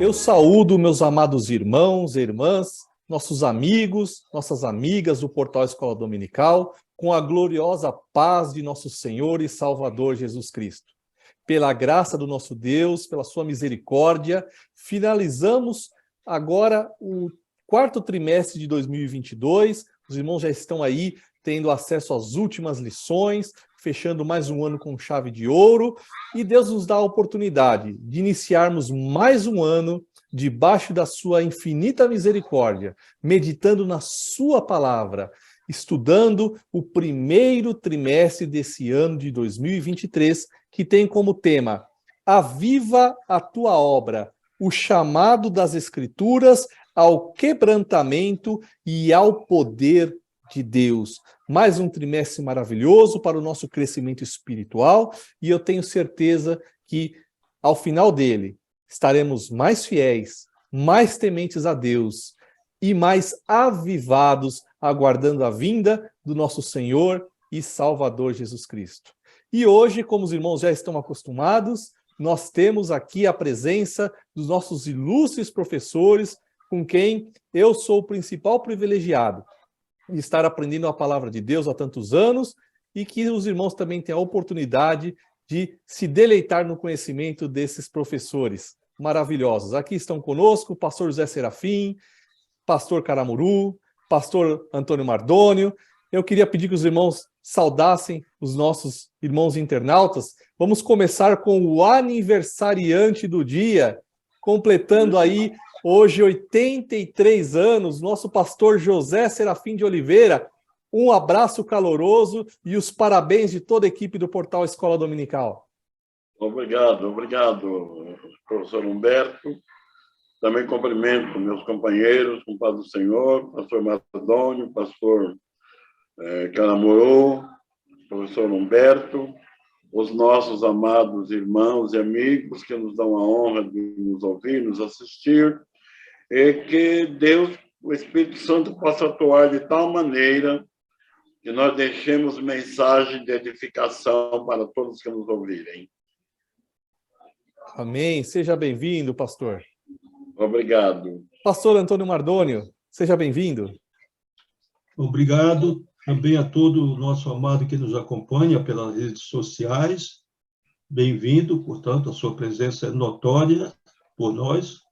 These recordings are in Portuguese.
Eu saúdo meus amados irmãos e irmãs, nossos amigos, nossas amigas do Portal Escola Dominical, com a gloriosa paz de nosso Senhor e Salvador Jesus Cristo. Pela graça do nosso Deus, pela sua misericórdia, finalizamos agora o quarto trimestre de 2022. Os irmãos já estão aí tendo acesso às últimas lições, fechando mais um ano com chave de ouro, e Deus nos dá a oportunidade de iniciarmos mais um ano debaixo da sua infinita misericórdia, meditando na sua palavra, estudando o primeiro trimestre desse ano de 2023, que tem como tema: Aviva a tua obra, o chamado das Escrituras ao quebrantamento e ao poder de Deus. Mais um trimestre maravilhoso para o nosso crescimento espiritual, e eu tenho certeza que, ao final dele, estaremos mais fiéis, mais tementes a Deus e mais avivados, aguardando a vinda do nosso Senhor e Salvador Jesus Cristo. E hoje, como os irmãos já estão acostumados, nós temos aqui a presença dos nossos ilustres professores, com quem eu sou o principal privilegiado de estar aprendendo a palavra de Deus há tantos anos, e que os irmãos também têm a oportunidade de se deleitar no conhecimento desses professores maravilhosos. Aqui estão conosco o pastor José Serafim, pastor Caramuru, pastor Antônio Mardônio. Eu queria pedir que os irmãos saudassem os nossos irmãos internautas. Vamos começar com o aniversariante do dia, completando aí hoje 83 anos, nosso pastor José Serafim de Oliveira. Um abraço caloroso e os parabéns de toda a equipe do Portal Escola Dominical. Obrigado, professor Humberto. Também cumprimento meus companheiros, compadre do Senhor, pastor Mardônio, pastor Caramuru, professor Humberto, os nossos amados irmãos e amigos que nos dão a honra de nos ouvir, nos assistir, e que Deus, o Espírito Santo, possa atuar de tal maneira que nós deixemos mensagem de edificação para todos que nos ouvirem. Amém. Seja bem-vindo, pastor. Obrigado. Pastor Antônio Mardônio, seja bem-vindo. Obrigado também a todo o nosso amado que nos acompanha pelas redes sociais. Bem-vindo, portanto, a sua presença é notória por nós.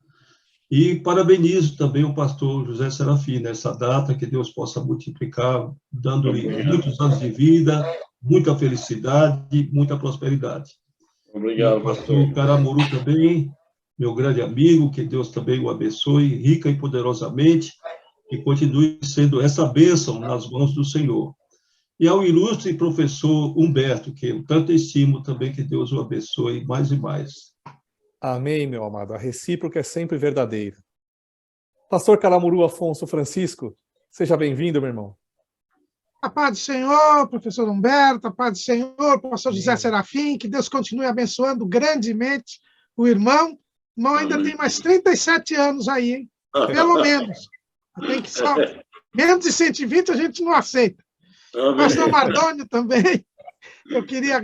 E parabenizo também o pastor José Serafim nessa data, que Deus possa multiplicar, dando-lhe muitos anos de vida, muita felicidade, muita prosperidade. Obrigado, e o pastor Caramuru também, meu grande amigo, que Deus também o abençoe rica e poderosamente, que continue sendo essa bênção nas mãos do Senhor. E ao ilustre professor Humberto, que eu tanto estimo também, que Deus o abençoe mais e mais. Amém, meu amado. A recíproca é sempre verdadeira. Pastor Caramuru Afonso Francisco, seja bem-vindo, meu irmão. A paz do Senhor, professor Humberto, a paz do Senhor, pastor José Serafim, que Deus continue abençoando grandemente o irmão. O irmão ainda tem mais 37 anos aí, hein? Pelo menos. Tem que só... Menos de 120 a gente não aceita. Amém. Pastor Mardônio também, eu queria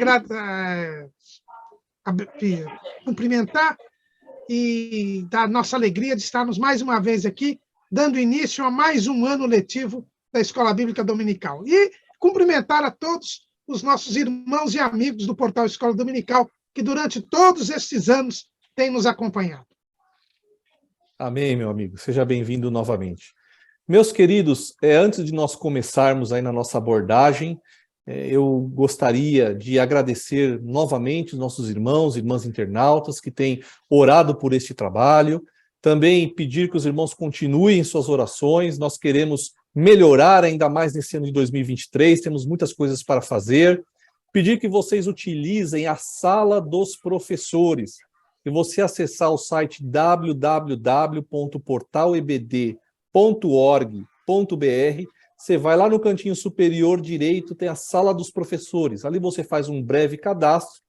cumprimentar e dar nossa alegria de estarmos mais uma vez aqui, dando início a mais um ano letivo da Escola Bíblica Dominical. E cumprimentar a todos os nossos irmãos e amigos do Portal Escola Dominical, que durante todos estes anos têm nos acompanhado. Amém, meu amigo. Seja bem-vindo novamente. Meus queridos, antes de nós começarmos aí na nossa abordagem, eu gostaria de agradecer novamente os nossos irmãos e irmãs internautas que têm orado por este trabalho. Também pedir que os irmãos continuem suas orações. Nós queremos melhorar ainda mais nesse ano de 2023, temos muitas coisas para fazer. Pedir que vocês utilizem a Sala dos Professores. Se você acessar o site www.portalebd.org.br, você vai lá no cantinho superior direito, tem a Sala dos Professores. Ali você faz um breve cadastro.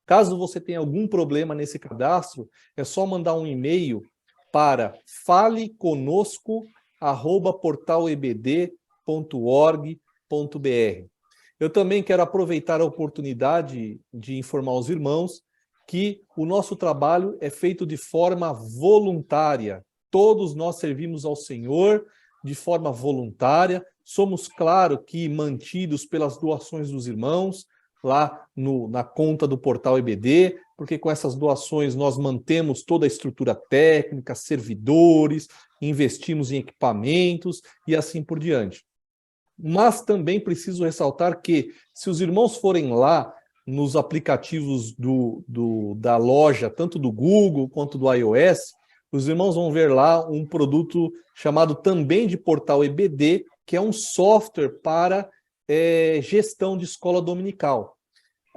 Caso você tenha algum problema nesse cadastro, é só mandar um e-mail para faleconosco@portalebd.org.br. Eu também quero aproveitar a oportunidade de informar os irmãos que o nosso trabalho é feito de forma voluntária. Todos nós servimos ao Senhor de forma voluntária. Somos, claro, que mantidos pelas doações dos irmãos, lá na conta do portal EBD, porque com essas doações nós mantemos toda a estrutura técnica, servidores, investimos em equipamentos e assim por diante. Mas também preciso ressaltar que, se os irmãos forem lá nos aplicativos da loja, tanto do Google quanto do iOS, os irmãos vão ver lá um produto chamado também de portal EBD, que é um software para gestão de escola dominical.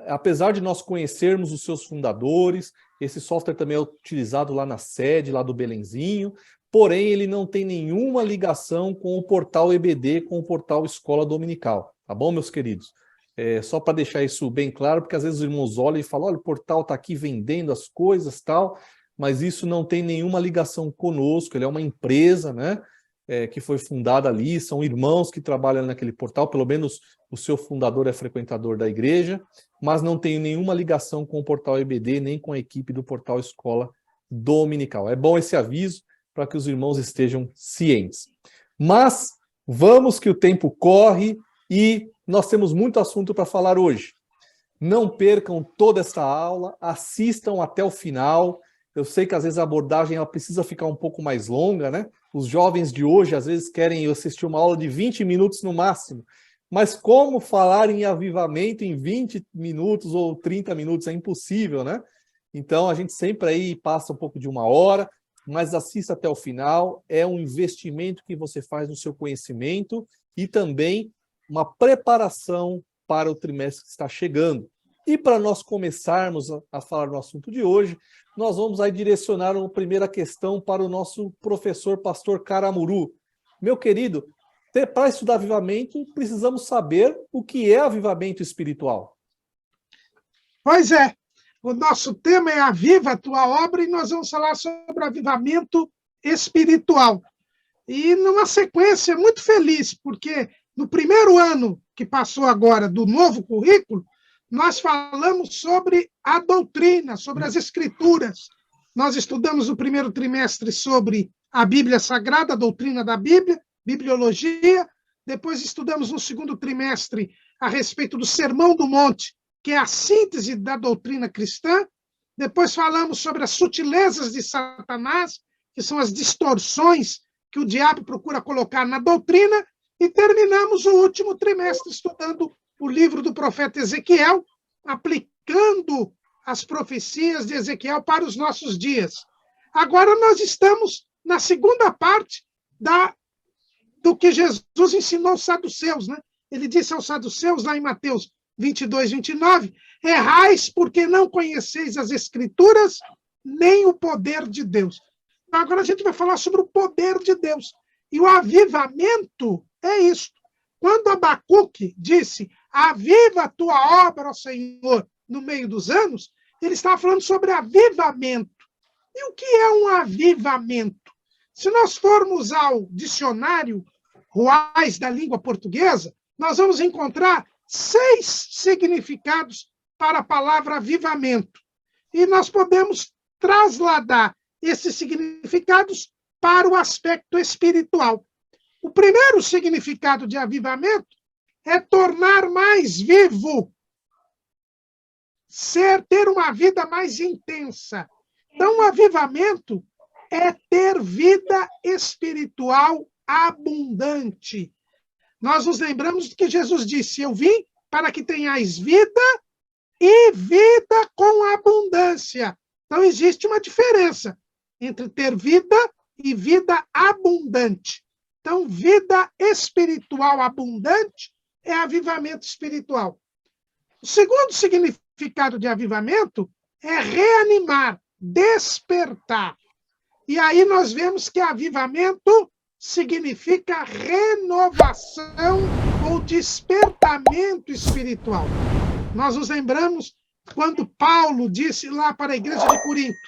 Apesar de nós conhecermos os seus fundadores, esse software também é utilizado lá na sede, lá do Belenzinho, porém ele não tem nenhuma ligação com o portal EBD, com o portal Escola Dominical. Tá bom, meus queridos? Só para deixar isso bem claro, porque às vezes os irmãos olham e falam, olha, o portal está aqui vendendo as coisas, tal, mas isso não tem nenhuma ligação conosco, ele é uma empresa, né, que foi fundada ali, são irmãos que trabalham naquele portal, pelo menos o seu fundador é frequentador da igreja, mas não tem nenhuma ligação com o portal EBD, nem com a equipe do portal Escola Dominical. É bom esse aviso para que os irmãos estejam cientes. Mas vamos que o tempo corre e nós temos muito assunto para falar hoje. Não percam toda esta aula, assistam até o final. Eu sei que às vezes a abordagem ela precisa ficar um pouco mais longa, né? Os jovens de hoje às vezes querem assistir uma aula de 20 minutos no máximo. Mas como falar em avivamento em 20 minutos ou 30 minutos? É impossível, né? Então a gente sempre aí passa um pouco de uma hora, mas assista até o final. É um investimento que você faz no seu conhecimento e também uma preparação para o trimestre que está chegando. E para nós começarmos a falar no assunto de hoje, nós vamos aí direcionar uma primeira questão para o nosso professor pastor Caramuru. Meu querido, para estudar avivamento, precisamos saber o que é avivamento espiritual. Pois é, o nosso tema é Aviva a Tua Obra e nós vamos falar sobre avivamento espiritual. E numa sequência muito feliz, porque no primeiro ano que passou agora do novo currículo, nós falamos sobre a doutrina, sobre as escrituras. Nós estudamos no primeiro trimestre sobre a Bíblia Sagrada, a doutrina da Bíblia, bibliologia. Depois estudamos no segundo trimestre a respeito do Sermão do Monte, que é a síntese da doutrina cristã. Depois falamos sobre as sutilezas de Satanás, que são as distorções que o diabo procura colocar na doutrina. E terminamos o último trimestre estudando o livro do profeta Ezequiel, aplicando as profecias de Ezequiel para os nossos dias. Agora nós estamos na segunda parte do que Jesus ensinou aos saduceus, né? Ele disse aos saduceus, lá em Mateus 22, 29, errais porque não conheceis as Escrituras, nem o poder de Deus. Agora a gente vai falar sobre o poder de Deus. E o avivamento é isso. Quando Abacuque disse, aviva a tua obra, ó Senhor, no meio dos anos, ele estava falando sobre avivamento. E o que é um avivamento? Se nós formos ao dicionário Ruais da língua portuguesa, nós vamos encontrar 6 significados para a palavra avivamento. E nós podemos trasladar esses significados para o aspecto espiritual. O primeiro significado de avivamento é tornar mais vivo, ter uma vida mais intensa. Então, o avivamento é ter vida espiritual abundante. Nós nos lembramos do que Jesus disse, eu vim para que tenhais vida e vida com abundância. Então, existe uma diferença entre ter vida e vida abundante. Então, vida espiritual abundante é avivamento espiritual. O segundo significado de avivamento é reanimar, despertar. E aí nós vemos que avivamento significa renovação ou despertamento espiritual. Nós nos lembramos quando Paulo disse lá para a igreja de Corinto,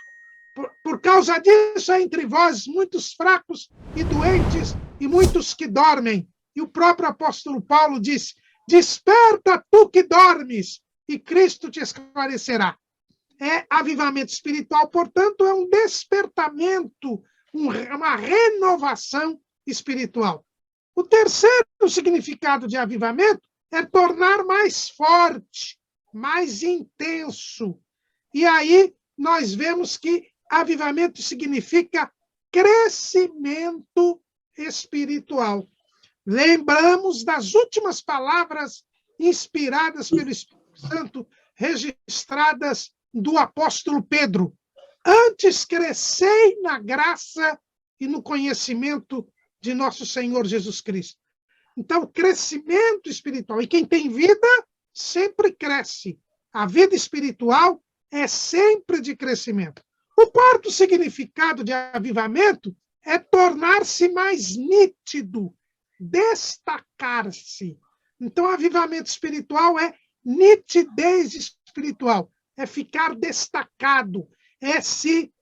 por causa disso há entre vós muitos fracos e doentes e muitos que dormem. E o próprio apóstolo Paulo disse, desperta tu que dormes e Cristo te esclarecerá. é avivamento espiritual, portanto, é um despertamento, uma renovação espiritual. O terceiro significado de avivamento é tornar mais forte, mais intenso. E aí nós vemos que avivamento significa crescimento espiritual. Lembramos das últimas palavras inspiradas pelo Espírito Santo, registradas do apóstolo Pedro. Antes crescei na graça e no conhecimento de nosso Senhor Jesus Cristo. Então, crescimento espiritual. E quem tem vida sempre cresce. A vida espiritual é sempre de crescimento. O quarto significado de avivamento é tornar-se mais nítido, destacar-se. Então, avivamento espiritual é nitidez espiritual, é ficar destacado, é se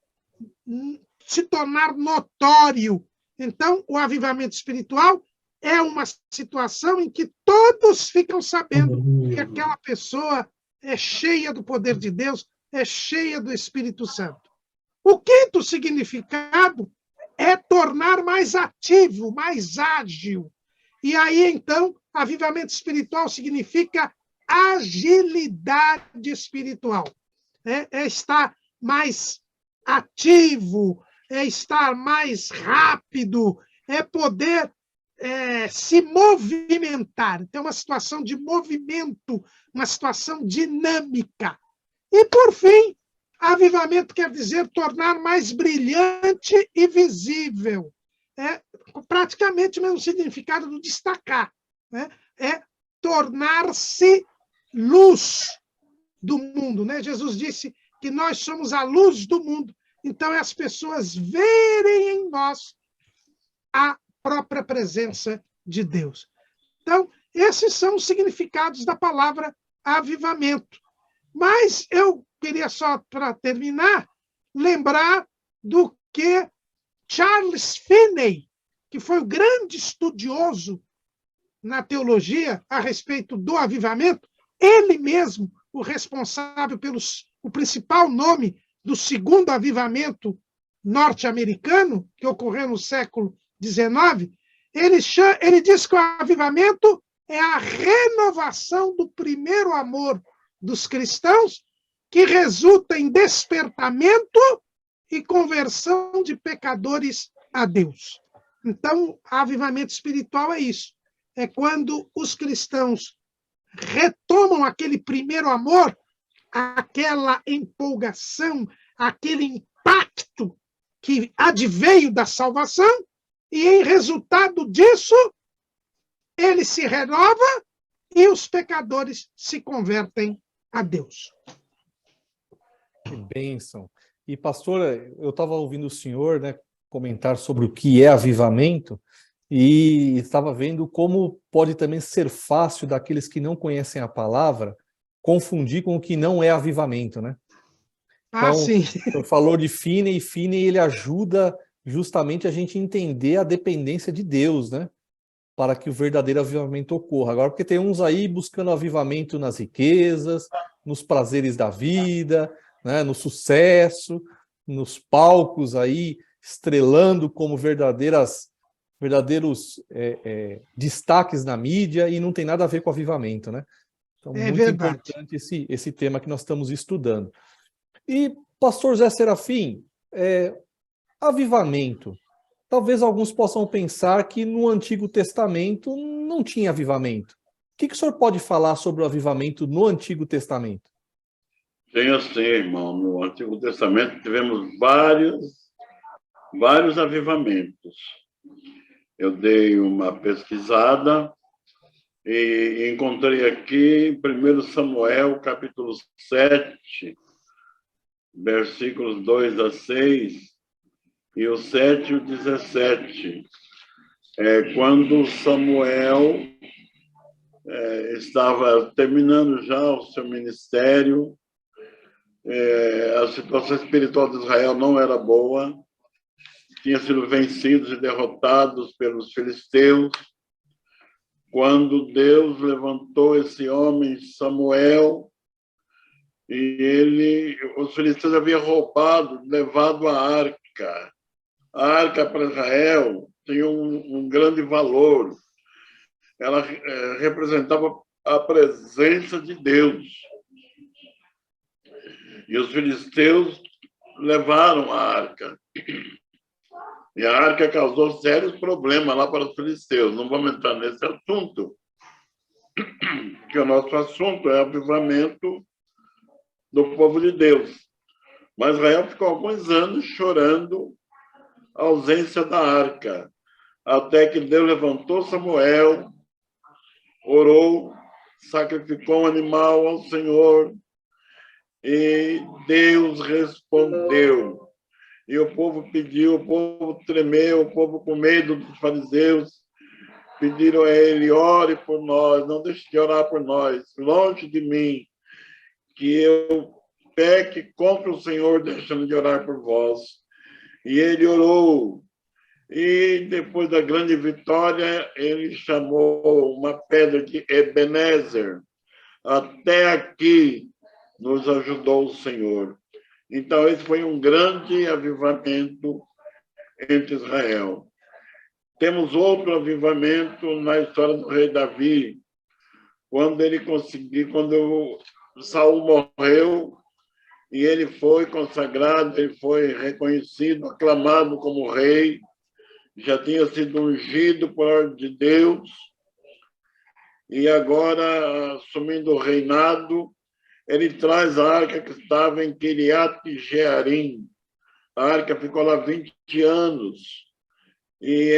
tornar notório. Então, o avivamento espiritual é uma situação em que todos ficam sabendo que aquela pessoa é cheia do poder de Deus, é cheia do Espírito Santo. O quinto significado é tornar mais ativo, mais ágil. E aí, então, avivamento espiritual significa agilidade espiritual. É estar mais ativo, é estar mais rápido, é poder se movimentar. Tem uma situação de movimento, uma situação dinâmica. E, por fim, avivamento quer dizer tornar mais brilhante e visível. É praticamente o mesmo significado do destacar. Né? É tornar-se luz do mundo. Né? Jesus disse que nós somos a luz do mundo. Então, é as pessoas verem em nós a própria presença de Deus. Então, esses são os significados da palavra avivamento. Mas eu queria só, para terminar, lembrar do que Charles Finney, que foi o grande estudioso na teologia a respeito do avivamento, ele mesmo, o responsável o principal nome do segundo avivamento norte-americano, que ocorreu no século XIX, ele diz que o avivamento é a renovação do primeiro amor dos cristãos, que resulta em despertamento e conversão de pecadores a Deus. Então, avivamento espiritual é isso. É quando os cristãos retomam aquele primeiro amor, aquela empolgação, aquele impacto que adveio da salvação, e, em resultado disso, ele se renova e os pecadores se convertem a Deus. Que bênção. E, pastora, eu estava ouvindo o senhor, né, comentar sobre o que é avivamento e estava vendo como pode também ser fácil daqueles que não conhecem a palavra confundir com o que não é avivamento, né? Então, sim. O senhor falou de Finney, e Finney ele ajuda justamente a gente entender a dependência de Deus, né? Para que o verdadeiro avivamento ocorra. Agora, porque tem uns aí buscando avivamento nas riquezas, nos prazeres da vida, né, no sucesso, nos palcos aí, estrelando como verdadeiros destaques na mídia, e não tem nada a ver com avivamento, né? Então, muito verdade. importante esse tema que nós estamos estudando. E, pastor Zé Serafim, avivamento. Talvez alguns possam pensar que no Antigo Testamento não tinha avivamento. O que o senhor pode falar sobre o avivamento no Antigo Testamento? Tem assim, irmão. No Antigo Testamento tivemos vários avivamentos. Eu dei uma pesquisada e encontrei aqui 1 Samuel, capítulo 7, versículos 2 a 6, e o 7 e o 17. Quando Samuel estava terminando já o seu ministério, a situação espiritual de Israel não era boa, tinha sido vencidos e derrotados pelos filisteus, quando Deus levantou esse homem, Samuel, e os filisteus haviam roubado, levado a arca. A arca para Israel tinha um grande valor. Ela representava a presença de Deus. E os filisteus levaram a arca. E a arca causou sérios problemas lá para os filisteus. Não vamos entrar nesse assunto, que o nosso assunto é avivamento do povo de Deus. Mas Israel ficou alguns anos chorando a ausência da arca, até que Deus levantou Samuel, orou, sacrificou um animal ao Senhor, e Deus respondeu. E o povo pediu, o povo tremeu, o povo com medo dos fariseus, pediram a ele: ore por nós, não deixe de orar por nós, longe de mim, que eu peque contra o Senhor, deixando de orar por vós. E ele orou, e depois da grande vitória, ele chamou uma pedra de Ebenezer. Até aqui nos ajudou o Senhor. Então, esse foi um grande avivamento entre Israel. Temos outro avivamento na história do rei Davi, quando Saul morreu, e ele foi consagrado, ele foi reconhecido, aclamado como rei, já tinha sido ungido por ordem de Deus, e agora, assumindo o reinado, ele traz a arca que estava em Kiriat Jearim. A arca ficou lá 20 anos. E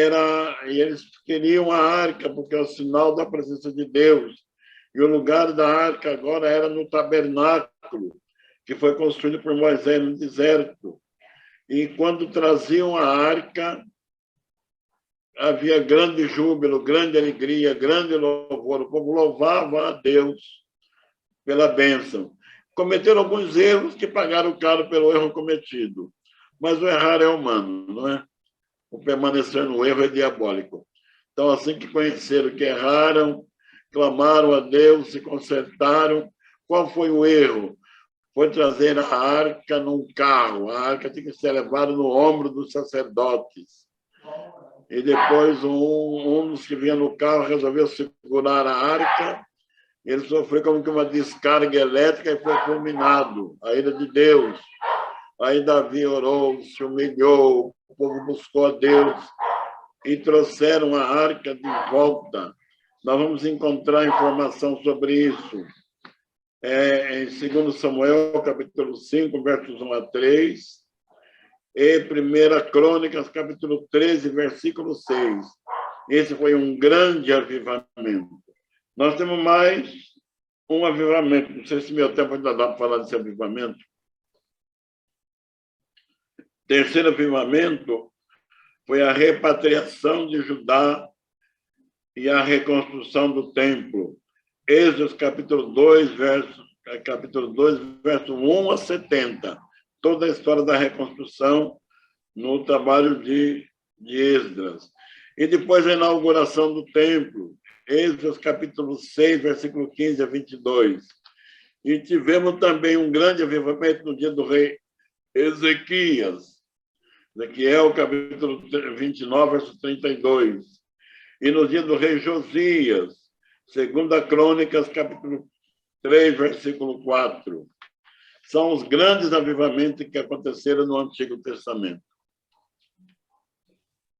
eles queriam a arca, porque é o sinal da presença de Deus. E o lugar da arca agora era no tabernáculo, que foi construído por Moisés no deserto. E quando traziam a arca, havia grande júbilo, grande alegria, grande louvor. O povo louvava a Deus pela bênção. Cometeram alguns erros que pagaram caro pelo erro cometido. Mas o errar é humano, não é? O permanecer no erro é diabólico. Então, assim que conheceram que erraram, clamaram a Deus, se consertaram. Qual foi o erro? Foi trazer a arca num carro. A arca tinha que ser levada no ombro dos sacerdotes. E depois um dos que vinha no carro resolveu segurar a arca. Ele sofreu como que uma descarga elétrica e foi fulminado. A ira de Deus. Aí Davi orou, se humilhou, o povo buscou a Deus e trouxeram a arca de volta. Nós vamos encontrar informação sobre isso em 2 Samuel, capítulo 5, versos 1 a 3, e 1 Crônicas, capítulo 13, versículo 6. Esse foi um grande avivamento. Nós temos mais um avivamento. Não sei se meu tempo ainda dá para falar desse avivamento. Terceiro avivamento foi a repatriação de Judá e a reconstrução do templo. Êxodo capítulo 2, verso 1 a 70. Toda a história da reconstrução no trabalho de Esdras. E depois a inauguração do templo. Êxodo capítulo 6, versículo 15 a 22. E tivemos também um grande avivamento no dia do rei Ezequiel, capítulo 29, verso 32. E no dia do rei Josias, 2 Crônicas, capítulo 3, versículo 4. São os grandes avivamentos que aconteceram no Antigo Testamento.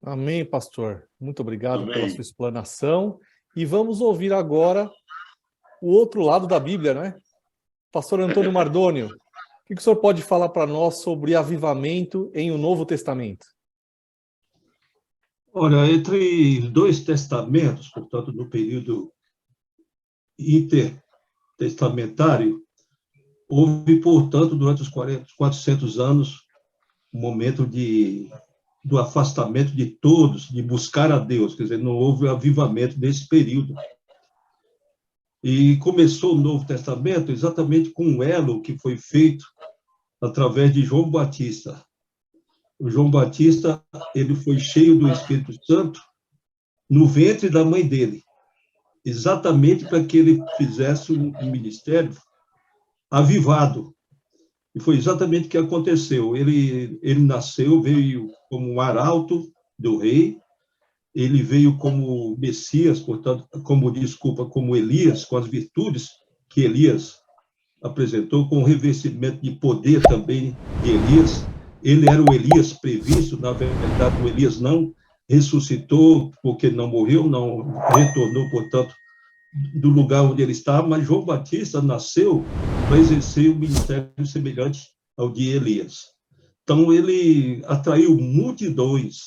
Amém, pastor. Muito obrigado Amém. pela sua explanação. E vamos ouvir agora o outro lado da Bíblia, né? Pastor Antônio Mardônio, o que o senhor pode falar para nós sobre avivamento em o Novo Testamento? Olha, entre dois testamentos, portanto, no período intertestamentário, houve, portanto, durante os 400 anos, um momento do afastamento de todos, de buscar a Deus, quer dizer, não houve avivamento nesse período. E começou o Novo Testamento exatamente com um elo que foi feito através de João Batista. O João Batista, ele foi cheio do Espírito Santo no ventre da mãe dele, exatamente para que ele fizesse um ministério avivado. E foi exatamente o que aconteceu. Ele nasceu, veio como um arauto do rei, ele veio como Messias, portanto, como Elias, com as virtudes que Elias apresentou, com o revestimento de poder também de Elias. Ele era o Elias previsto, na verdade, o Elias não ressuscitou, porque não morreu, não retornou, portanto, do lugar onde ele estava, mas João Batista nasceu para exercer um ministério semelhante ao de Elias. Então, ele atraiu multidões,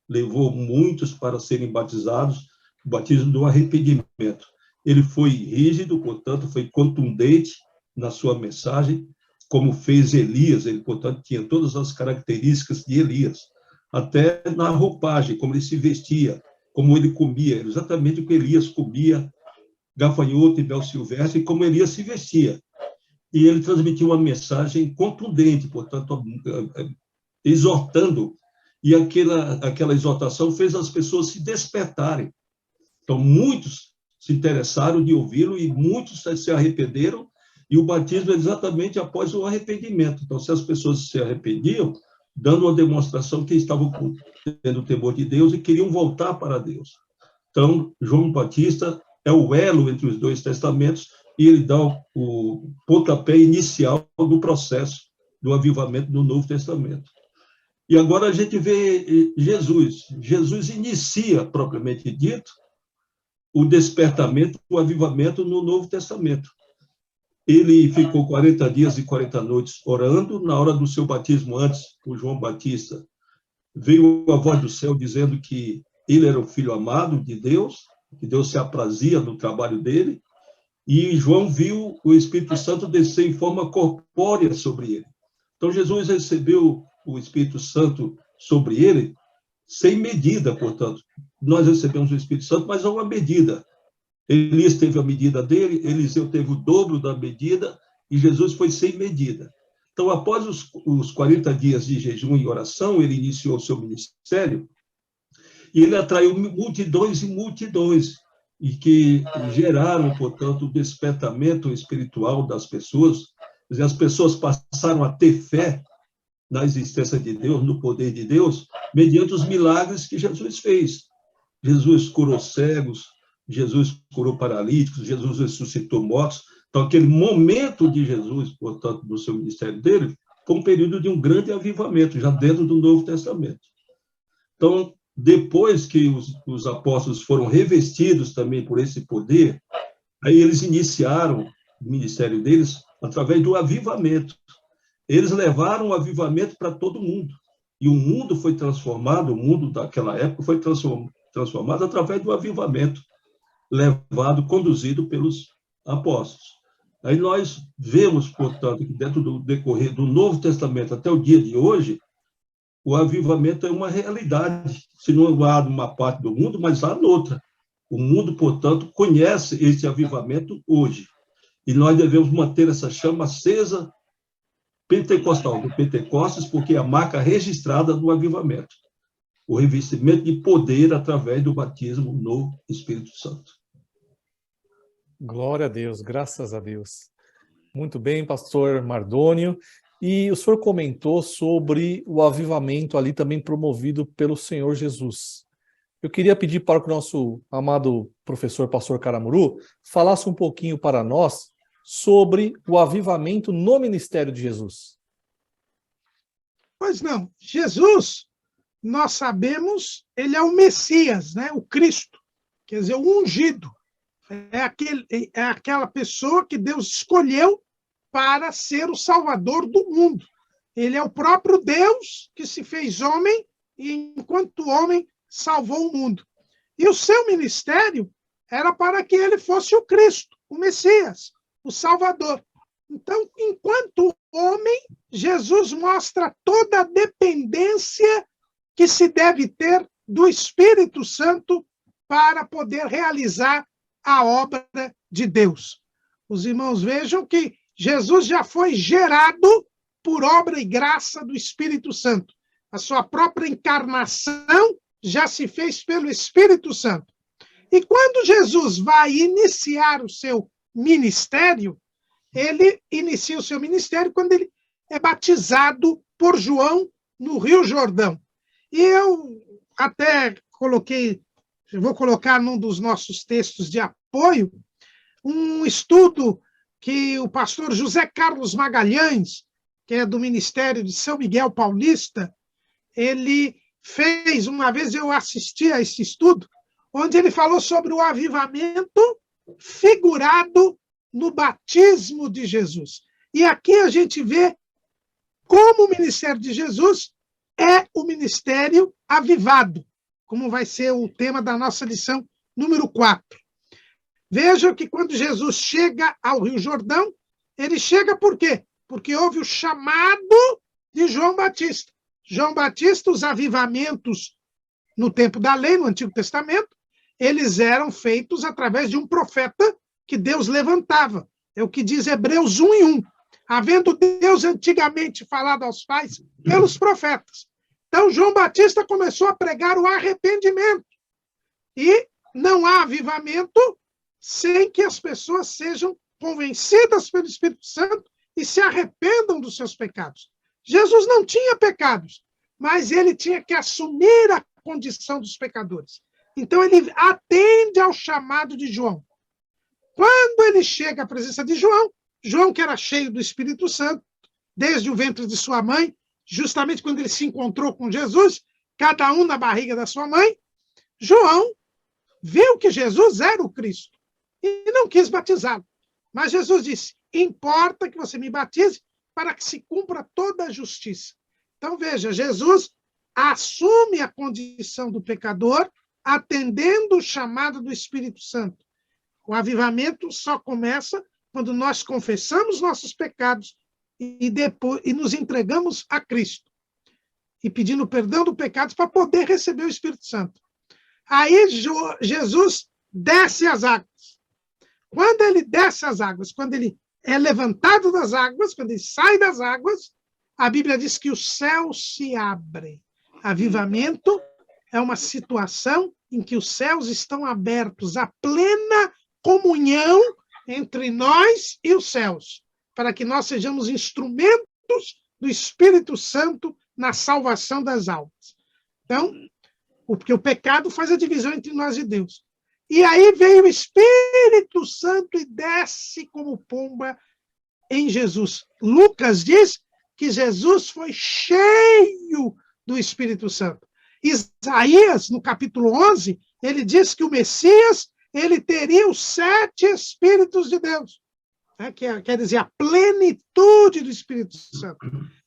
levou muitos para serem batizados, o batismo do arrependimento. Ele foi rígido, portanto, foi contundente na sua mensagem, como fez Elias, ele, portanto, tinha todas as características de Elias, até na roupagem, como ele se vestia, como ele comia, exatamente o que Elias comia, gafanhoto e mel silvestre, como Elias se vestia. E ele transmitiu uma mensagem contundente, portanto, exortando, e aquela exortação fez as pessoas se despertarem. Então, muitos se interessaram de ouvi-lo e muitos se arrependeram, e o batismo é exatamente após o arrependimento. Então, se as pessoas se arrependiam, dando uma demonstração que estavam tendo o temor de Deus e queriam voltar para Deus. Então, João Batista é o elo entre os dois testamentos e ele dá o pontapé inicial do processo do avivamento do Novo Testamento. E agora a gente vê Jesus. Jesus inicia, propriamente dito, o despertamento, o avivamento no Novo Testamento. Ele ficou 40 dias e 40 noites orando. Na hora do seu batismo, antes, o João Batista, veio a voz do céu dizendo que ele era o filho amado de Deus, que Deus se aprazia no trabalho dele, e João viu o Espírito Santo descer em forma corpórea sobre ele. Então, Jesus recebeu o Espírito Santo sobre ele sem medida, portanto. Nós recebemos o Espírito Santo, mas há uma medida. Elias teve a medida dele, Eliseu teve o dobro da medida, e Jesus foi sem medida. Então, após os 40 dias de jejum e oração, ele iniciou o seu ministério, e ele atraiu multidões e multidões, e que geraram, portanto, o despertamento espiritual das pessoas. As pessoas passaram a ter fé na existência de Deus, no poder de Deus, mediante os milagres que Jesus fez. Jesus curou cegos, Jesus curou paralíticos, Jesus ressuscitou mortos. Então, aquele momento de Jesus, portanto, no seu ministério dele, foi um período de um grande avivamento, já dentro do Novo Testamento. Então, depois que os apóstolos foram revestidos também por esse poder, aí eles iniciaram o ministério deles através do avivamento. Eles levaram o avivamento para todo mundo. E o mundo foi transformado, o mundo daquela época foi transformado através do avivamento, conduzido pelos apóstolos. Aí nós vemos, portanto, que dentro do decorrer do Novo Testamento até o dia de hoje, o avivamento é uma realidade. Se não há numa parte do mundo, mas há noutra. O mundo, portanto, conhece esse avivamento hoje. E nós devemos manter essa chama acesa pentecostal, do Pentecostes, porque é a marca registrada do avivamento. O revestimento de poder através do batismo no Espírito Santo. Glória a Deus, graças a Deus. Muito bem, pastor Mardônio. E o senhor comentou sobre o avivamento ali também promovido pelo Senhor Jesus. Eu queria pedir para que o nosso amado professor, pastor Caramuru, falasse um pouquinho para nós sobre o avivamento no ministério de Jesus. Pois não, Jesus, nós sabemos, ele é o Messias, né? O Cristo, quer dizer, o ungido. É aquela pessoa que Deus escolheu para ser o Salvador do mundo. Ele é o próprio Deus que se fez homem e, enquanto homem, salvou o mundo. E o seu ministério era para que ele fosse o Cristo, o Messias, o Salvador. Então, enquanto homem, Jesus mostra toda a dependência que se deve ter do Espírito Santo para poder realizar a obra de Deus. Os irmãos vejam que Jesus já foi gerado por obra e graça do Espírito Santo. A sua própria encarnação já se fez pelo Espírito Santo. E quando Jesus vai iniciar o seu ministério, ele inicia o seu ministério quando ele é batizado por João no Rio Jordão. E eu até vou colocar num dos nossos textos de apoio, um estudo que o pastor José Carlos Magalhães, que é do Ministério de São Miguel Paulista, ele fez, uma vez eu assisti a esse estudo, onde ele falou sobre o avivamento figurado no batismo de Jesus. E aqui a gente vê como o ministério de Jesus é o ministério avivado, como vai ser o tema da nossa lição número 4. Vejam que quando Jesus chega ao Rio Jordão, ele chega por quê? Porque houve o chamado de João Batista. João Batista, os avivamentos no tempo da lei, no Antigo Testamento, eles eram feitos através de um profeta que Deus levantava. É o que diz Hebreus 1:1. Havendo Deus antigamente falado aos pais pelos profetas. Então, João Batista começou a pregar o arrependimento. E não há avivamento sem que as pessoas sejam convencidas pelo Espírito Santo e se arrependam dos seus pecados. Jesus não tinha pecados, mas ele tinha que assumir a condição dos pecadores. Então, ele atende ao chamado de João. Quando ele chega à presença de João, João, que era cheio do Espírito Santo, desde o ventre de sua mãe, justamente quando ele se encontrou com Jesus, cada um na barriga da sua mãe, João viu que Jesus era o Cristo e não quis batizá-lo. Mas Jesus disse, importa que você me batize para que se cumpra toda a justiça. Então, veja, Jesus assume a condição do pecador, atendendo o chamado do Espírito Santo. O avivamento só começa quando nós confessamos nossos pecados e depois nos entregamos a Cristo e pedindo perdão dos pecados para poder receber o Espírito Santo. Aí Jesus desce as águas. Quando ele desce as águas, quando ele é levantado das águas, quando ele sai das águas, a Bíblia diz que os céus se abrem. Avivamento é uma situação em que os céus estão abertos à plena comunhão entre nós e os céus, para que nós sejamos instrumentos do Espírito Santo na salvação das almas. Então, porque o pecado faz a divisão entre nós e Deus. E aí vem o Espírito Santo e desce como pomba em Jesus. Lucas diz que Jesus foi cheio do Espírito Santo. Isaías, no capítulo 11, ele diz que o Messias ele teria os 7 Espíritos de Deus. Quer dizer, a plenitude do Espírito Santo.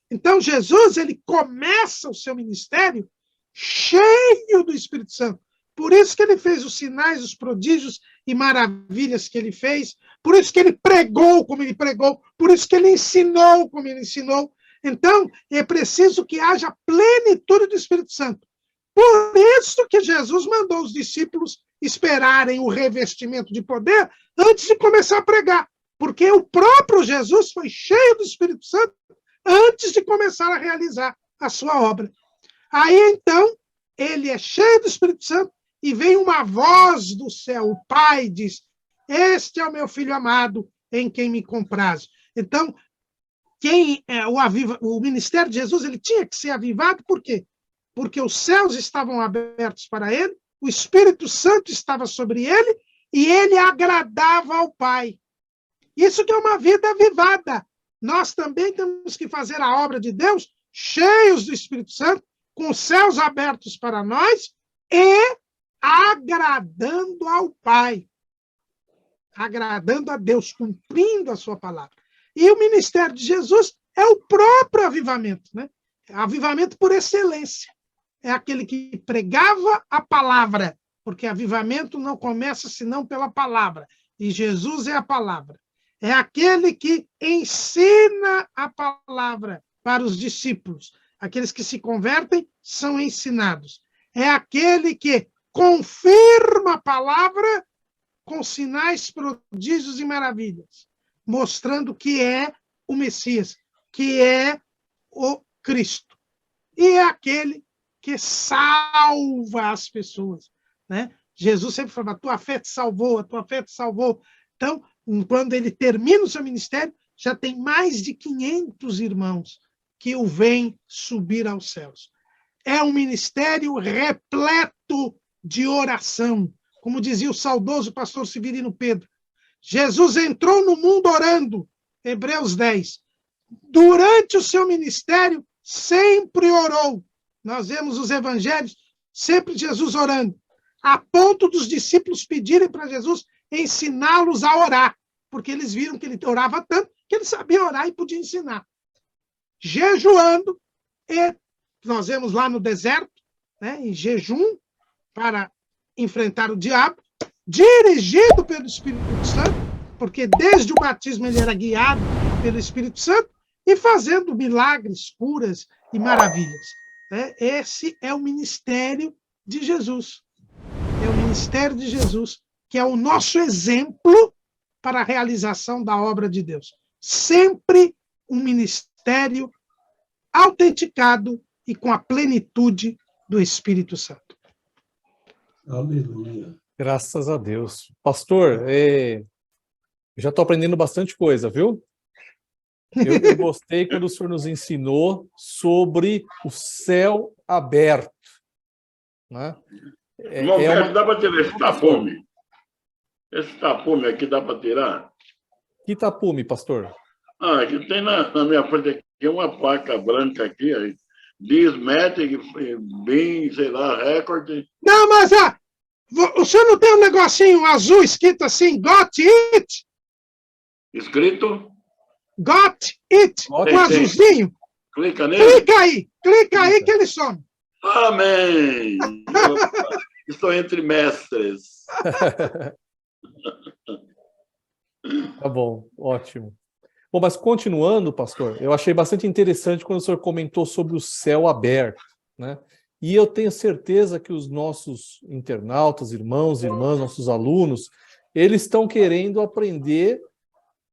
Então, Jesus ele começa o seu ministério cheio do Espírito Santo. Por isso que ele fez os sinais, os prodígios e maravilhas que ele fez. Por isso que ele pregou como ele pregou. Por isso que ele ensinou como ele ensinou. Então, é preciso que haja plenitude do Espírito Santo. Por isso que Jesus mandou os discípulos esperarem o revestimento de poder antes de começar a pregar. Porque o próprio Jesus foi cheio do Espírito Santo antes de começar a realizar a sua obra. Aí, então, ele é cheio do Espírito Santo e vem uma voz do céu. O Pai diz, este é o meu Filho amado, em quem me comprazo. Então, o ministério de Jesus ele tinha que ser avivado, por quê? Porque os céus estavam abertos para ele, o Espírito Santo estava sobre ele e ele agradava ao Pai. Isso que é uma vida avivada. Nós também temos que fazer a obra de Deus cheios do Espírito Santo, com os céus abertos para nós e agradando ao Pai. Agradando a Deus, cumprindo a sua palavra. E o ministério de Jesus é o próprio avivamento, né? Avivamento por excelência. É aquele que pregava a palavra, porque avivamento não começa senão pela palavra. E Jesus é a palavra. É aquele que ensina a palavra para os discípulos. Aqueles que se convertem são ensinados. É aquele que confirma a palavra com sinais, prodígios e maravilhas, mostrando que é o Messias, que é o Cristo. E é aquele que salva as pessoas, né? Jesus sempre falava, a tua fé te salvou, a tua fé te salvou. Então, quando ele termina o seu ministério, já tem mais de 500 irmãos que o veem subir aos céus. É um ministério repleto de oração. Como dizia o saudoso pastor Severino Pedro, Jesus entrou no mundo orando, Hebreus 10. Durante o seu ministério, sempre orou. Nós vemos os evangelhos, sempre Jesus orando, a ponto dos discípulos pedirem para Jesus ensiná-los a orar, porque eles viram que ele orava tanto que ele sabia orar e podia ensinar. Jejuando, e nós vemos lá no deserto, né, em jejum, para enfrentar o diabo, dirigido pelo Espírito Santo, porque desde o batismo ele era guiado pelo Espírito Santo, e fazendo milagres, curas e maravilhas. Esse é o ministério de Jesus. É o ministério de Jesus, que é o nosso exemplo para a realização da obra de Deus. Sempre um ministério autenticado e com a plenitude do Espírito Santo. Aleluia. Graças a Deus. Pastor, eu já estou aprendendo bastante coisa, viu? Eu gostei quando o senhor nos ensinou sobre o céu aberto. Né? Dá para tirar esse tapume? Esse tapume aqui dá para tirar? Que tapume, pastor? Aqui tem na minha frente aqui uma placa branca aqui, aí. Diz Metric, BIM, sei lá, recorde. Não, mas o senhor não tem um negocinho azul escrito assim, got it? Escrito? Got it, Got um azulzinho. Clica nele. Clica aí que ele some. Amém! Estou entre mestres. Tá bom, ótimo. Bom, mas continuando, pastor, eu achei bastante interessante quando o senhor comentou sobre o céu aberto, né? E eu tenho certeza que os nossos internautas, irmãos, irmãs, nossos alunos, eles estão querendo aprender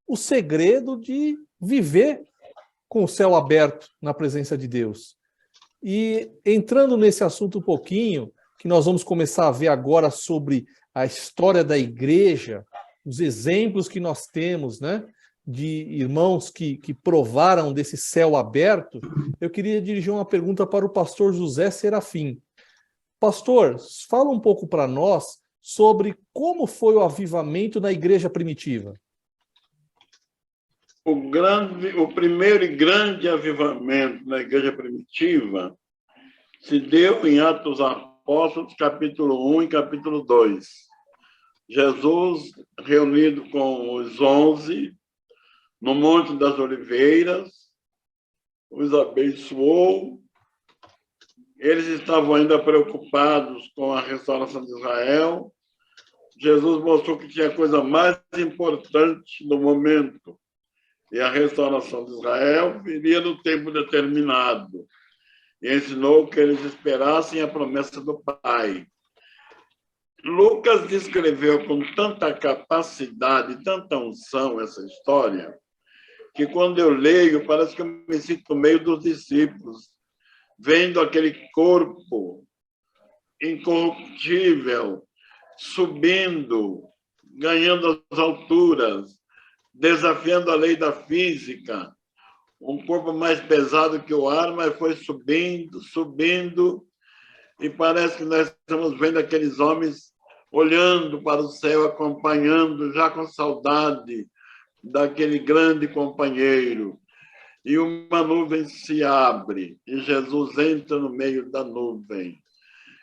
o segredo de viver com o céu aberto na presença de Deus. E entrando nesse assunto um pouquinho, que nós vamos começar a ver agora sobre a história da igreja, os exemplos que nós temos, né, de irmãos que provaram desse céu aberto, eu queria dirigir uma pergunta para o pastor José Serafim. Pastor, fala um pouco para nós sobre como foi o avivamento na igreja primitiva. O primeiro e grande avivamento na igreja primitiva se deu em Atos dos Apóstolos, capítulo 1 e capítulo 2. Jesus, reunido com os 11, no Monte das Oliveiras, os abençoou. Eles estavam ainda preocupados com a restauração de Israel. Jesus mostrou que tinha coisa mais importante no momento, e a restauração de Israel viria no tempo determinado. E ensinou que eles esperassem a promessa do Pai. Lucas descreveu com tanta capacidade, tanta unção essa história, que quando eu leio, parece que eu me sinto no meio dos discípulos, vendo aquele corpo incorruptível, subindo, ganhando as alturas, desafiando a lei da física, um corpo mais pesado que o ar, mas foi subindo, subindo, e parece que nós estamos vendo aqueles homens olhando para o céu, acompanhando, já com saudade daquele grande companheiro. E uma nuvem se abre, e Jesus entra no meio da nuvem.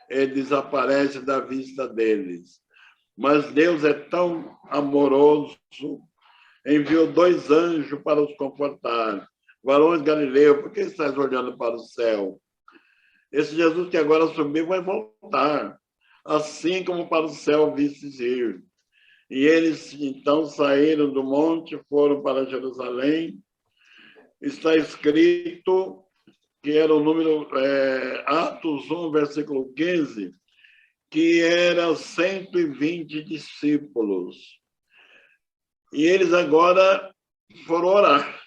Ele desaparece da vista deles. Mas Deus é tão amoroso, enviou 2 anjos para os confortar. Varões Galileus, por que estás olhando para o céu? Esse Jesus que agora subiu vai voltar, assim como para o céu vistes ir. E eles, então, saíram do monte, foram para Jerusalém. Está escrito que era o número, Atos 1, versículo 15, que eram 120 discípulos. E eles agora foram orar,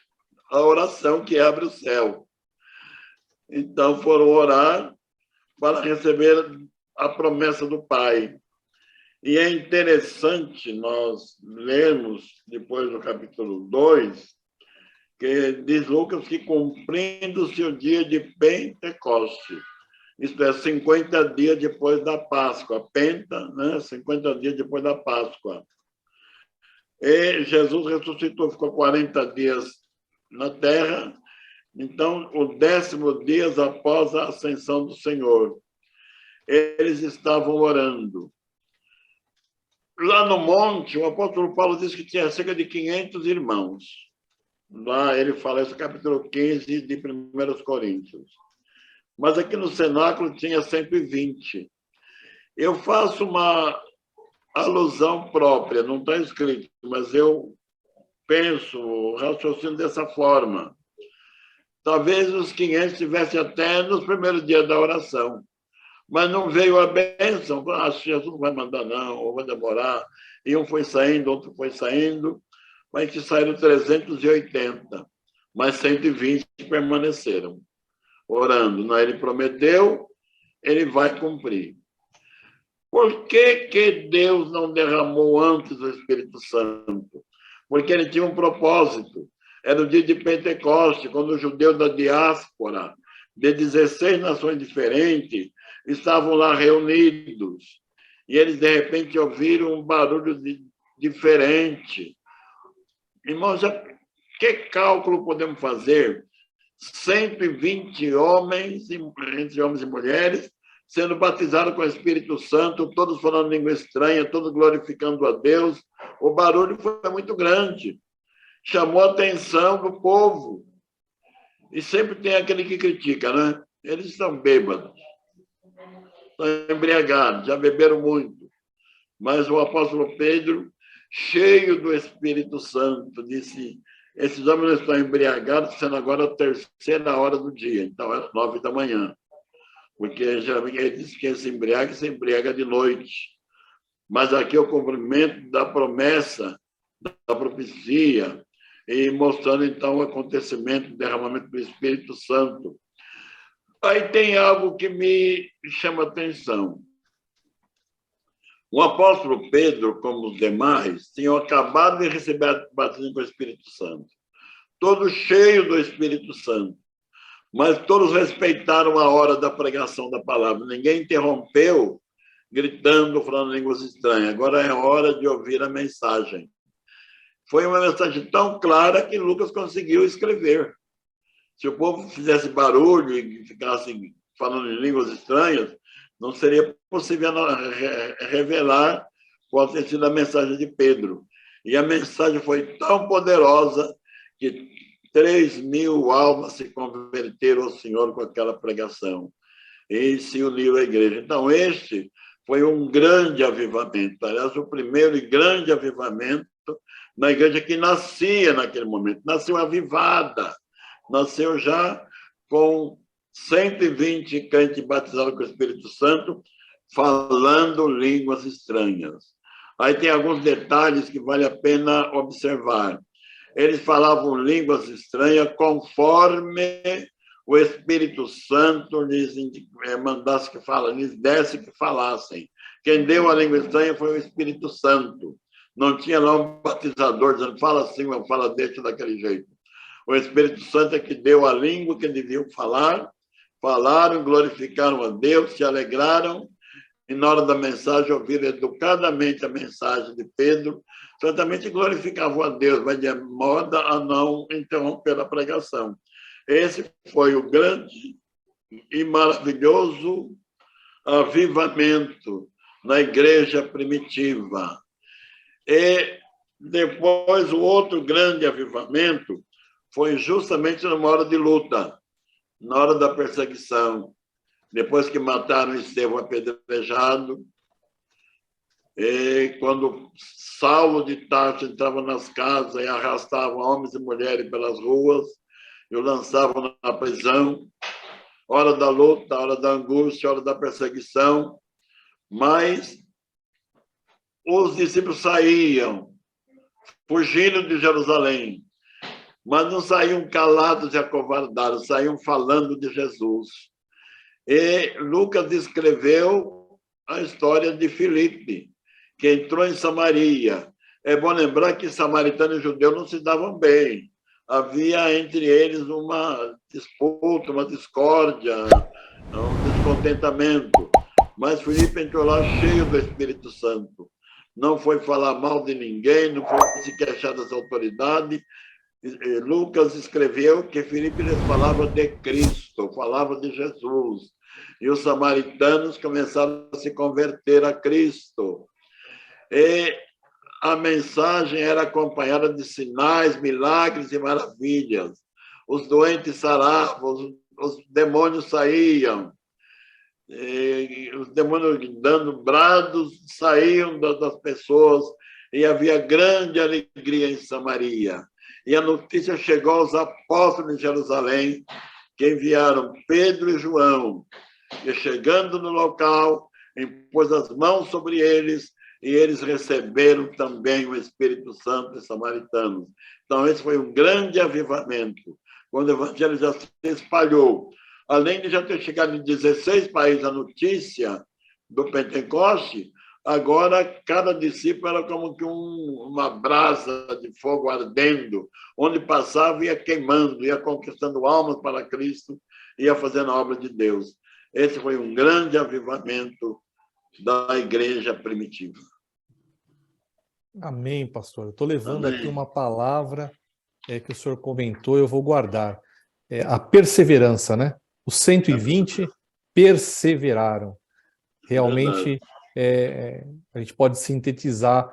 a oração que abre o céu. Então foram orar para receber a promessa do Pai. E é interessante nós lermos, depois do capítulo 2, que diz Lucas que cumprindo-se o dia de Pentecoste, isto é, 50 dias depois da Páscoa, Penta, né? 50 dias depois da Páscoa. E Jesus ressuscitou, ficou 40 dias na terra, então, o 10º dia após a ascensão do Senhor. Eles estavam orando. Lá no monte, o apóstolo Paulo diz que tinha cerca de 500 irmãos. Lá ele fala isso no capítulo 15 de 1 Coríntios. Mas aqui no cenáculo tinha 120. Eu faço uma alusão própria, não está escrito, mas eu penso, raciocínio dessa forma. Talvez os 500 estivessem até nos primeiros dias da oração, mas não veio a bênção. Acho que Jesus não vai mandar, não, ou vai demorar. E um foi saindo, outro foi saindo, mas que saíram 380, mas 120 permaneceram orando. Não, ele prometeu, ele vai cumprir. Por que Deus não derramou antes o Espírito Santo? Porque ele tinha um propósito. Era o dia de Pentecoste, quando os judeus da diáspora, de 16 nações diferentes, estavam lá reunidos. E eles, de repente, ouviram um barulho diferente. Irmãos, que cálculo podemos fazer? 120 homens, entre homens e mulheres, sendo batizados com o Espírito Santo, todos falando língua estranha, todos glorificando a Deus. O barulho foi muito grande. Chamou a atenção do povo. E sempre tem aquele que critica, né? Eles estão bêbados, estão embriagados, já beberam muito. Mas o apóstolo Pedro, cheio do Espírito Santo, disse: esses homens não estão embriagados, sendo agora a 3ª hora do dia, então é 9 da manhã. Porque geralmente ele diz que quem se embriaga de noite. Mas aqui é o cumprimento da promessa, da profecia, e mostrando, então, o acontecimento do derramamento do Espírito Santo. Aí tem algo que me chama a atenção. O apóstolo Pedro, como os demais, tinham acabado de receber a batismo com o Espírito Santo. Todos cheios do Espírito Santo. Mas todos respeitaram a hora da pregação da palavra. Ninguém interrompeu, gritando, falando línguas estranhas. Agora é hora de ouvir a mensagem. Foi uma mensagem tão clara que Lucas conseguiu escrever. Se o povo fizesse barulho e ficasse falando em línguas estranhas, não seria possível revelar qual tinha sido a mensagem de Pedro. E a mensagem foi tão poderosa que 3.000 almas se converteram ao Senhor com aquela pregação e se uniram à igreja. Então, este foi um grande avivamento. Aliás, o primeiro e grande avivamento na igreja que nascia naquele momento. Nasceu avivada. Nasceu já com 120 crentes batizados com o Espírito Santo, falando línguas estranhas. Aí tem alguns detalhes que vale a pena observar. Eles falavam línguas estranhas conforme o Espírito Santo lhes mandasse que falassem, lhes desse que falassem. Quem deu a língua estranha foi o Espírito Santo. Não tinha lá um batizador dizendo, fala assim, ou fala desse, daquele jeito. O Espírito Santo é que deu a língua que deviam falar, falaram, glorificaram a Deus, se alegraram, e na hora da mensagem ouviram educadamente a mensagem de Pedro, certamente glorificavam a Deus, mas de modo a não interromper a pregação. Esse foi o grande e maravilhoso avivamento na igreja primitiva. E depois o outro grande avivamento foi justamente numa hora de luta, na hora da perseguição. Depois que mataram Estevão apedrejado, e quando Saulo de Tarso entrava nas casas e arrastava homens e mulheres pelas ruas, e o lançavam na prisão, hora da luta, hora da angústia, hora da perseguição, mas os discípulos saíam, fugindo de Jerusalém, mas não saíam calados e acovardados, saíam falando de Jesus. E Lucas descreveu a história de Filipe. que entrou em Samaria. É bom lembrar que samaritano e judeu não se davam bem. Havia entre eles uma disputa, uma discórdia, um descontentamento. Mas Filipe entrou lá cheio do Espírito Santo. Não foi falar mal de ninguém, não foi se queixar das autoridades. Lucas escreveu que Filipe lhes falava de Cristo, falava de Jesus. E os samaritanos começaram a se converter a Cristo. E a mensagem era acompanhada de sinais, milagres e maravilhas. Os doentes saravam, os demônios saíam. Os demônios dando brados saíam das pessoas e havia grande alegria em Samaria. E a notícia chegou aos apóstolos de Jerusalém, que enviaram Pedro e João, e chegando no local, impôs as mãos sobre eles, e eles receberam também o Espírito Santo dos samaritanos. Então, esse foi um grande avivamento, quando o evangelho já se espalhou. Além de já ter chegado em 16 países a notícia do Pentecoste, agora cada discípulo era como que uma brasa de fogo ardendo, onde passava ia queimando, ia conquistando almas para Cristo, ia fazendo a obra de Deus. Esse foi um grande avivamento da igreja primitiva. Amém, pastor. Eu estou levando aqui uma palavra que o senhor comentou, eu vou guardar. A perseverança, né? Os 120 perseveraram. Realmente, a gente pode sintetizar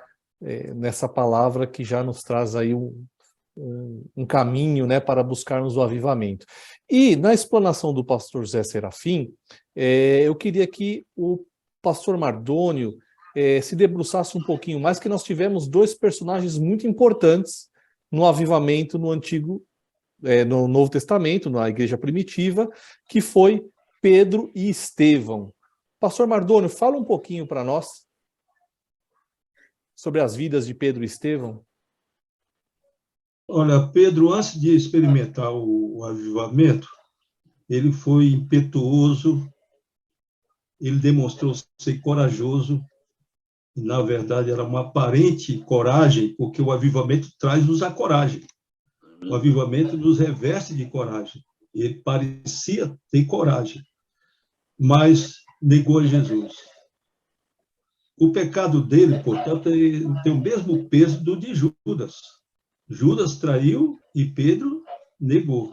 nessa palavra que já nos traz aí um caminho, né, para buscarmos o avivamento. E na explanação do pastor Zé Serafim, eu queria que o pastor Mardônio se debruçasse um pouquinho mais, que nós tivemos dois personagens muito importantes no avivamento no no Novo Testamento, na igreja primitiva, que foi Pedro e Estevão. Pastor Mardônio, fala um pouquinho para nós sobre as vidas de Pedro e Estevão. Olha, Pedro, antes de experimentar o avivamento, ele foi impetuoso, ele demonstrou ser corajoso, e, na verdade, era uma aparente coragem, porque o avivamento traz-nos a coragem. O avivamento nos reveste de coragem. Ele parecia ter coragem, mas negou a Jesus. O pecado dele, portanto, tem o mesmo peso do de Judas. Judas traiu e Pedro negou.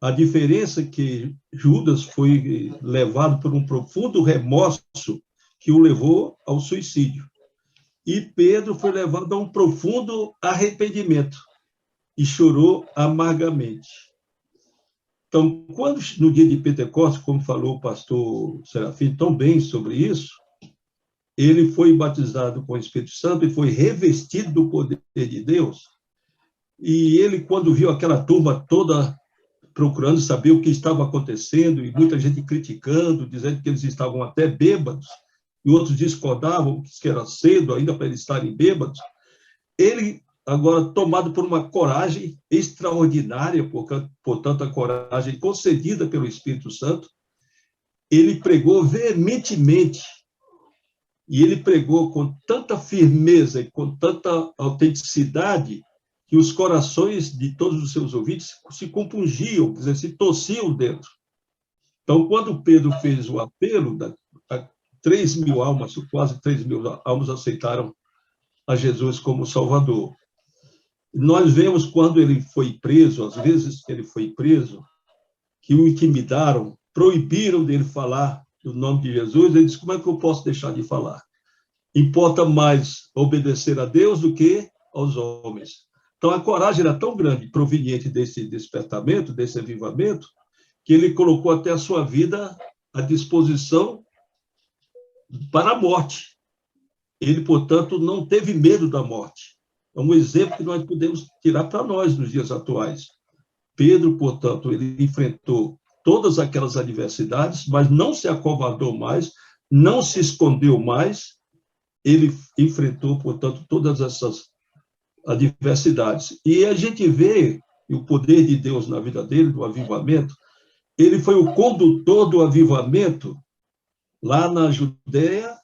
A diferença é que Judas foi levado por um profundo remorso que o levou ao suicídio. E Pedro foi levado a um profundo arrependimento e chorou amargamente. Então, quando no dia de Pentecostes, como falou o pastor Serafim tão bem sobre isso, ele foi batizado com o Espírito Santo e foi revestido do poder de Deus. E ele, quando viu aquela turma toda procurando saber o que estava acontecendo, e muita gente criticando, dizendo que eles estavam até bêbados, e outros discordavam que era cedo ainda para eles estarem bêbados, ele, agora tomado por uma coragem extraordinária, portanto, a coragem concedida pelo Espírito Santo, ele pregou veementemente, e ele pregou com tanta firmeza e com tanta autenticidade que os corações de todos os seus ouvintes se compungiam, quer dizer, se torciam dentro. Então, quando Pedro fez o apelo, 3.000 almas, quase 3.000 almas aceitaram a Jesus como Salvador. Nós vemos quando ele foi preso, às vezes ele foi preso, que o intimidaram, proibiram dele falar do nome de Jesus, ele disse, como é que eu posso deixar de falar? Importa mais obedecer a Deus do que aos homens. Então, a coragem era tão grande, proveniente desse despertamento, desse avivamento, que ele colocou até a sua vida à disposição para a morte. Ele, portanto, não teve medo da morte. É um exemplo que nós podemos tirar para nós nos dias atuais. Pedro, portanto, ele enfrentou todas aquelas adversidades, mas não se acovardou mais, não se escondeu mais, ele enfrentou, portanto, todas essas adversidades. E a gente vê o poder de Deus na vida dele, do avivamento. Ele foi o condutor do avivamento lá na Judéia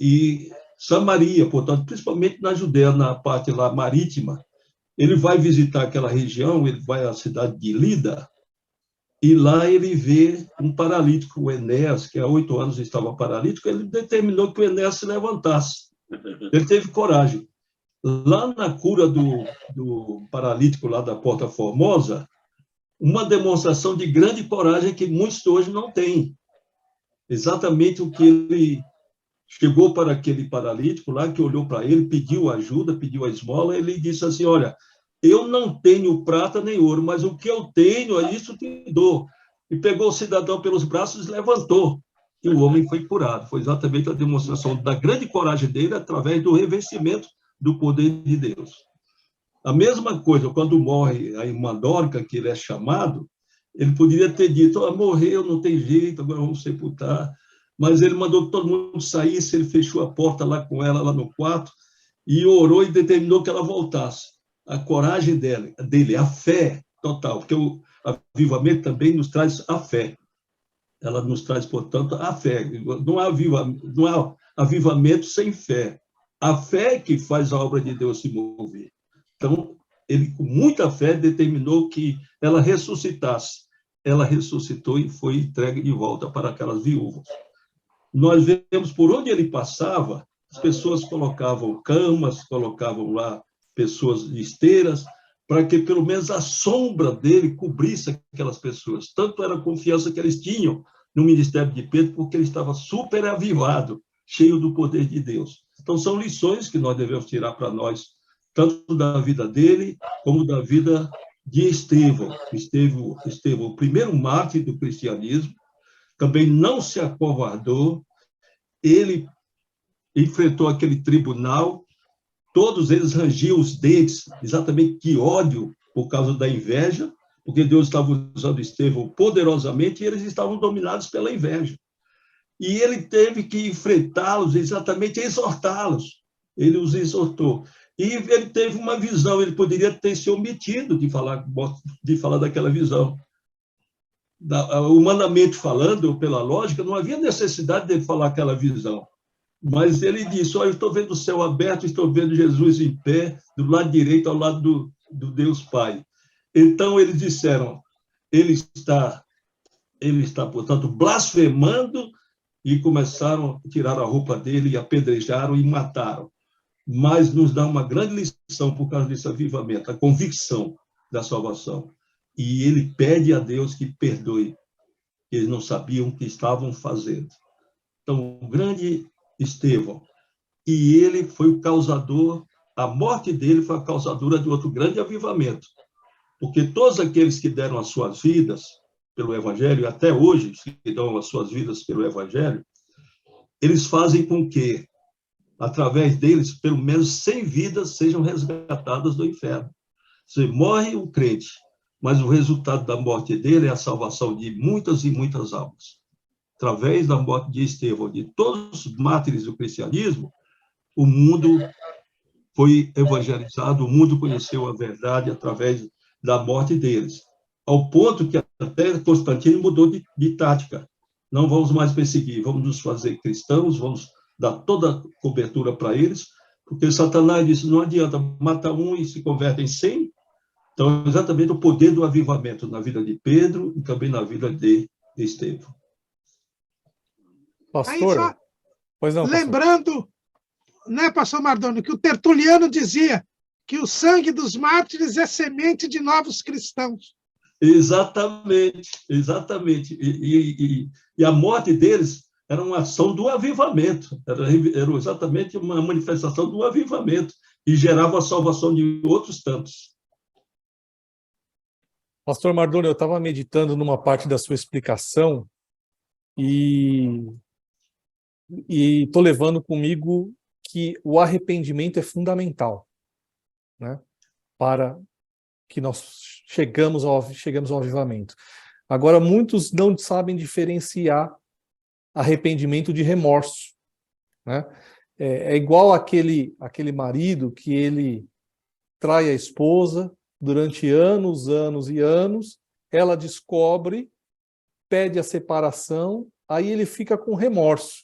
e Samaria, portanto, principalmente na Judéia, na parte lá marítima. Ele vai visitar aquela região, ele vai à cidade de Lida, e lá ele vê um paralítico, o Enéas, que há 8 anos estava paralítico. Ele determinou que o Enéas se levantasse. Ele teve coragem. Lá na cura do paralítico lá da Porta Formosa, uma demonstração de grande coragem que muitos hoje não têm. Exatamente o que ele chegou para aquele paralítico lá, que olhou para ele, pediu ajuda, pediu a esmola, ele disse assim, olha, eu não tenho prata nem ouro, mas o que eu tenho, é isso te dou. E pegou o cidadão pelos braços e levantou. E o homem foi curado. Foi exatamente a demonstração da grande coragem dele através do revestimento do poder de Deus. A mesma coisa, quando morre a irmã Dorca, que ele é chamado, ele poderia ter dito, morreu, não tem jeito, agora vamos sepultar. Mas ele mandou que todo mundo saísse, ele fechou a porta lá com ela, lá no quarto, e orou e determinou que ela voltasse. A coragem dele, a fé total, porque o avivamento também nos traz a fé. Ela nos traz, portanto, a fé. Não há avivamento sem fé. A fé que faz a obra de Deus se mover. Então, ele, com muita fé, determinou que ela ressuscitasse. Ela ressuscitou e foi entregue de volta para aquelas viúvas. Nós vemos por onde ele passava, as pessoas colocavam camas, colocavam lá pessoas de esteiras, para que pelo menos a sombra dele cobrisse aquelas pessoas. Tanto era a confiança que eles tinham no ministério de Pedro, porque ele estava super avivado, cheio do poder de Deus. Então, são lições que nós devemos tirar para nós, tanto da vida dele, como da vida de Estevão. Estevão, o primeiro mártir do cristianismo, também não se acovardou, ele enfrentou aquele tribunal, todos eles rangiam os dentes, exatamente de ódio por causa da inveja, porque Deus estava usando Estevão poderosamente e eles estavam dominados pela inveja. E ele teve que enfrentá-los, exatamente exortá-los. Ele os exortou. E ele teve uma visão, ele poderia ter se omitido de falar daquela visão. Humanamente falando, pela lógica, não havia necessidade de ele falar aquela visão. Mas ele disse, olha, eu estou vendo o céu aberto, estou vendo Jesus em pé, do lado direito ao lado do Deus Pai. Então, eles disseram, ele está, portanto, blasfemando, e começaram a tirar a roupa dele, e apedrejaram e mataram. Mas nos dá uma grande lição por causa desse avivamento, a convicção da salvação. E ele pede a Deus que perdoe. Eles não sabiam o que estavam fazendo. Então, o grande Estevão. E ele foi o causador, a morte dele foi a causadora de outro grande avivamento. Porque todos aqueles que deram as suas vidas pelo Evangelho, até hoje, que dão as suas vidas pelo Evangelho, eles fazem com que, através deles, pelo menos 100 vidas sejam resgatadas do inferno. Você morre o crente, mas o resultado da morte dele é a salvação de muitas e muitas almas. Através da morte de Estevão, de todos os mártires do cristianismo, o mundo foi evangelizado, o mundo conheceu a verdade através da morte deles. Ao ponto que até Constantino mudou de tática. Não vamos mais perseguir, vamos nos fazer cristãos, vamos dar toda a cobertura para eles, porque Satanás disse, não adianta, mata um e se converte em 100. Então, exatamente o poder do avivamento na vida de Pedro e também na vida de Estevão. Pastor, Aí, pois não, lembrando, né, pastor Mardoni, que o Tertuliano dizia que o sangue dos mártires é semente de novos cristãos. Exatamente, exatamente. E a morte deles era uma ação do avivamento, era exatamente uma manifestação do avivamento, e gerava a salvação de outros tantos. Pastor Mardoni, eu estava meditando numa parte da sua explicação e estou levando comigo que o arrependimento é fundamental, né, para que nós chegamos ao avivamento. Agora, muitos não sabem diferenciar arrependimento de remorso, né? É igual aquele marido que ele trai a esposa durante anos, anos e anos, ela descobre, pede a separação, aí ele fica com remorso,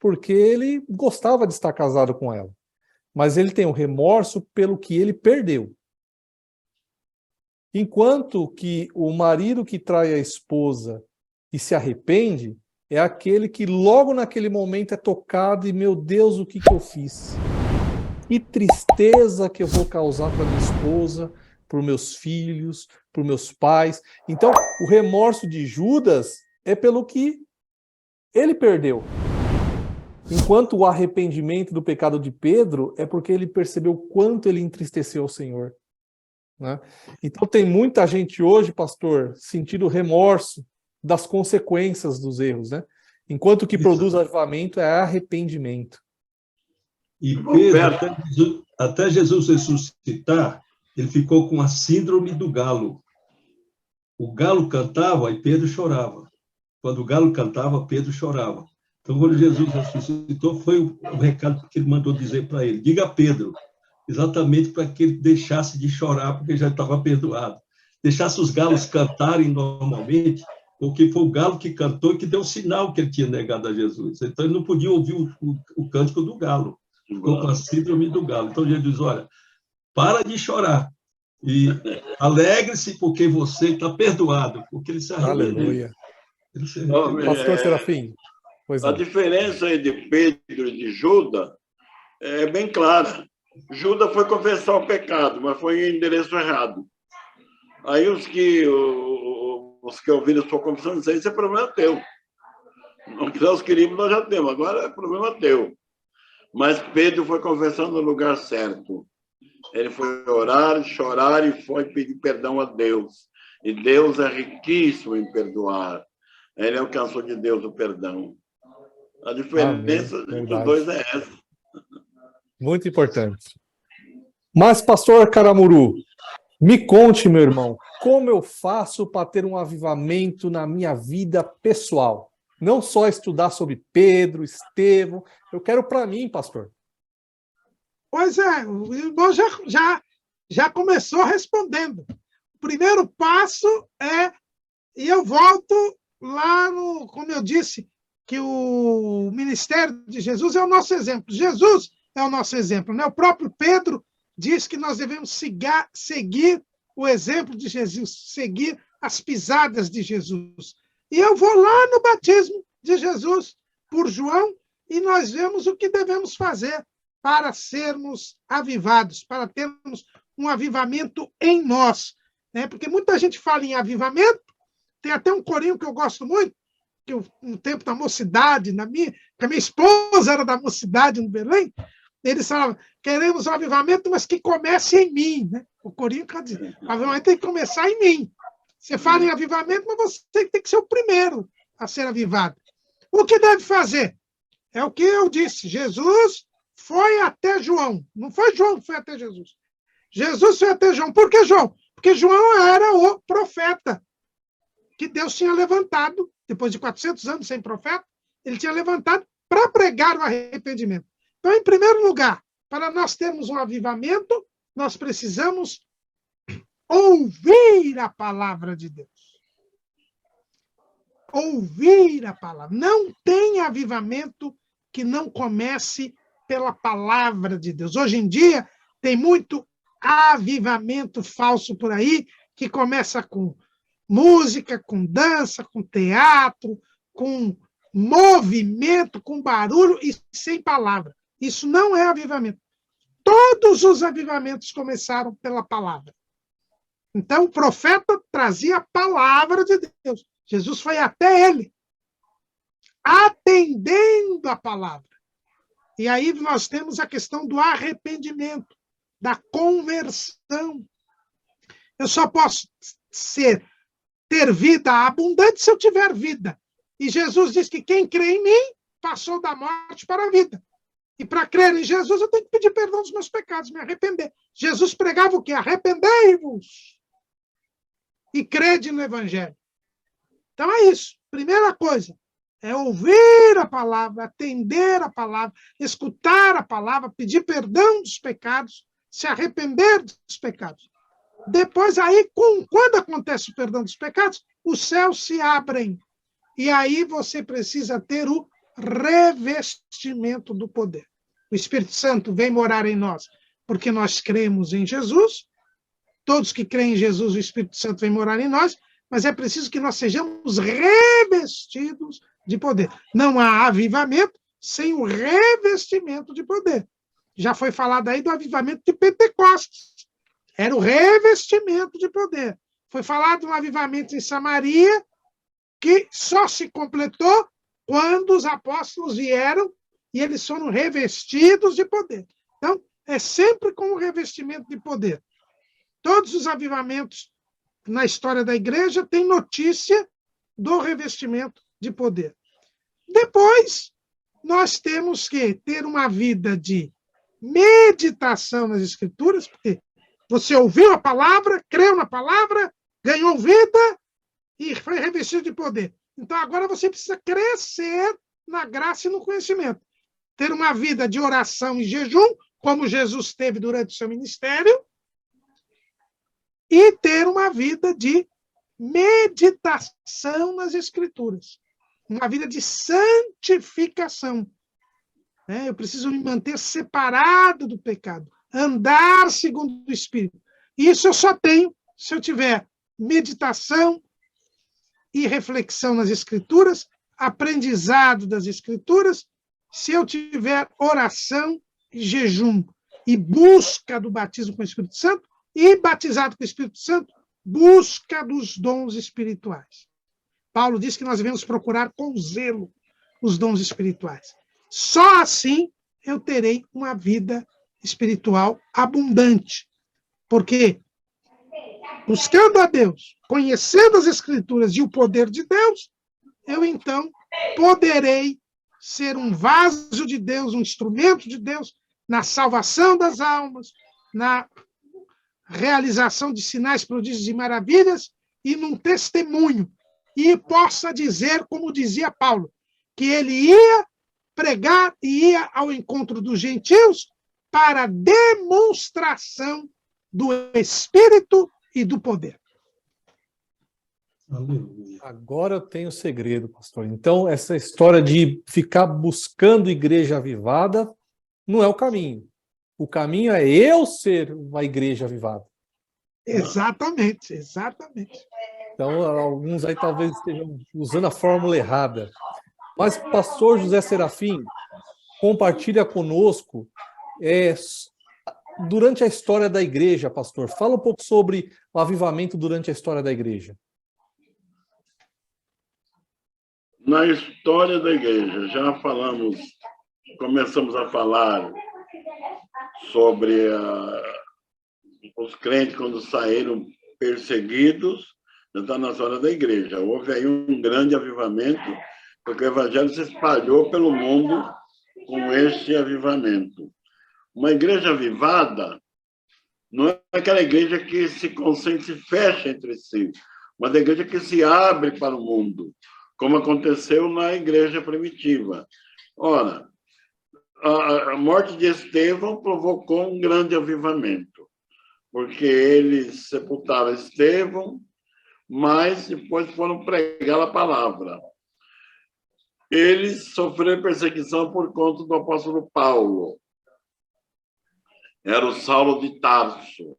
porque ele gostava de estar casado com ela. Mas ele tem um remorso pelo que ele perdeu. Enquanto que o marido que trai a esposa e se arrepende, é aquele que logo naquele momento é tocado e, meu Deus, o que eu fiz? Que tristeza que eu vou causar para minha esposa, para os meus filhos, para os meus pais. Então, o remorso de Judas é pelo que ele perdeu. Enquanto o arrependimento do pecado de Pedro é porque ele percebeu o quanto ele entristeceu o Senhor. Né? Então, tem muita gente hoje, pastor, sentindo remorso das consequências dos erros, né? Enquanto o que produz avivamento é arrependimento. E Pedro, até Jesus ressuscitar, ele ficou com a síndrome do galo. O galo cantava e Pedro chorava. Quando o galo cantava, Pedro chorava. Então, quando Jesus ressuscitou, foi o recado que ele mandou dizer para ele. Diga a Pedro, exatamente para que ele deixasse de chorar, porque já estava perdoado. Deixasse os galos cantarem normalmente, porque foi o galo que cantou e que deu o sinal que ele tinha negado a Jesus. Então, ele não podia ouvir o cântico do galo. Ficou com a síndrome do galo. Então, Jesus diz, olha, para de chorar e alegre-se porque você está perdoado, porque ele se arrependeu. Aleluia. Pastor Serafim. A diferença aí de Pedro e de Judas é bem clara. Judas foi confessar o pecado, mas foi em endereço errado. Aí os que ouviram a sua confissão dizem, isso é problema teu. Não que nós queríamos, nós já temos, agora é problema teu. Mas Pedro foi confessando no lugar certo. Ele foi orar, chorar e foi pedir perdão a Deus. E Deus é riquíssimo em perdoar. Ele alcançou de Deus o perdão. A diferença entre os dois é essa. Muito importante. Mas, pastor Caramuru, me conte, meu irmão, como eu faço para ter um avivamento na minha vida pessoal? Não só estudar sobre Pedro, Estevão, eu quero para mim, pastor. Pois é, o irmão já começou respondendo. O primeiro passo é, e eu volto lá no, como eu disse, que o ministério de Jesus é o nosso exemplo. Jesus é o nosso exemplo, né? O próprio Pedro diz que nós devemos seguir o exemplo de Jesus, seguir as pisadas de Jesus. E eu vou lá no batismo de Jesus por João e nós vemos o que devemos fazer para sermos avivados, para termos um avivamento em nós. Né? Porque muita gente fala em avivamento, tem até um corinho que eu gosto muito, que no tempo da mocidade, que a minha esposa era da mocidade no Belém, eles falavam, queremos um avivamento, mas que comece em mim. Né? O corinho quer dizer, o avivamento tem que começar em mim. Você fala em avivamento, mas você tem que ser o primeiro a ser avivado. O que deve fazer? É o que eu disse, Jesus foi até João. Não foi João que foi até Jesus. Jesus foi até João. Por que João? Porque João era o profeta que Deus tinha levantado, depois de 400 anos sem profeta, ele tinha levantado para pregar o arrependimento. Então, em primeiro lugar, para nós termos um avivamento, nós precisamos ouvir a palavra de Deus. Ouvir a palavra. Não tem avivamento que não comece pela palavra de Deus. Hoje em dia, tem muito avivamento falso por aí, que começa com música, com dança, com teatro, com movimento, com barulho e sem palavra. Isso não é avivamento. Todos os avivamentos começaram pela palavra. Então, o profeta trazia a palavra de Deus. Jesus foi até ele, atendendo a palavra. E aí nós temos a questão do arrependimento, da conversão. Eu só posso ter vida abundante se eu tiver vida. E Jesus diz que quem crê em mim passou da morte para a vida. E para crer em Jesus, eu tenho que pedir perdão dos meus pecados, me arrepender. Jesus pregava o quê? Arrependei-vos e crede no Evangelho. Então é isso. Primeira coisa é ouvir a palavra, atender a palavra, escutar a palavra, pedir perdão dos pecados, se arrepender dos pecados. Depois, aí, quando acontece o perdão dos pecados, os céus se abrem. E aí você precisa ter o revestimento do poder. O Espírito Santo vem morar em nós porque nós cremos em Jesus. Todos que creem em Jesus, o Espírito Santo vem morar em nós, mas é preciso que nós sejamos revestidos de poder. Não há avivamento sem o revestimento de poder. Já foi falado aí do avivamento de Pentecostes. Era o revestimento de poder. Foi falado um avivamento em Samaria que só se completou quando os apóstolos vieram e eles foram revestidos de poder. Então, é sempre com o revestimento de poder. Todos os avivamentos na história da igreja têm notícia do revestimento de poder. Depois, nós temos que ter uma vida de meditação nas Escrituras, porque você ouviu a palavra, creu na palavra, ganhou vida e foi revestido de poder. Então, agora você precisa crescer na graça e no conhecimento. Ter uma vida de oração e jejum, como Jesus teve durante o seu ministério, e ter uma vida de meditação nas Escrituras. Uma vida de santificação. Eu preciso me manter separado do pecado. Andar segundo o Espírito. Isso eu só tenho se eu tiver meditação e reflexão nas Escrituras, aprendizado das Escrituras, se eu tiver oração e jejum e busca do batismo com o Espírito Santo, e batizado com o Espírito Santo, busca dos dons espirituais. Paulo diz que nós devemos procurar com zelo os dons espirituais. Só assim eu terei uma vida espiritual abundante. Porque, buscando a Deus, conhecendo as Escrituras e o poder de Deus, eu então poderei ser um vaso de Deus, um instrumento de Deus na salvação das almas, na realização de sinais, prodígios e maravilhas e num testemunho. E possa dizer, como dizia Paulo, que ele ia pregar e ia ao encontro dos gentios para demonstração do Espírito e do poder. Aleluia. Agora eu tenho segredo, pastor. Então, essa história de ficar buscando igreja avivada não é o caminho. O caminho é eu ser uma igreja avivada. Exatamente, exatamente. Então, alguns aí talvez estejam usando a fórmula errada. Mas, pastor José Serafim, compartilha conosco durante a história da igreja, pastor. Fala um pouco sobre o avivamento durante a história da igreja. Na história da igreja, já começamos a falar sobre os crentes quando saíram perseguidos, já está na história da igreja. Houve aí um grande avivamento, porque o evangelho se espalhou pelo mundo com este avivamento. Uma igreja avivada não é aquela igreja que se concentra e se fecha entre si, mas a igreja que se abre para o mundo, como aconteceu na igreja primitiva. Ora, a morte de Estevão provocou um grande avivamento, porque eles sepultaram Estevão, mas depois foram pregar a palavra. Eles sofreram perseguição por conta do apóstolo Paulo. Era o Saulo de Tarso.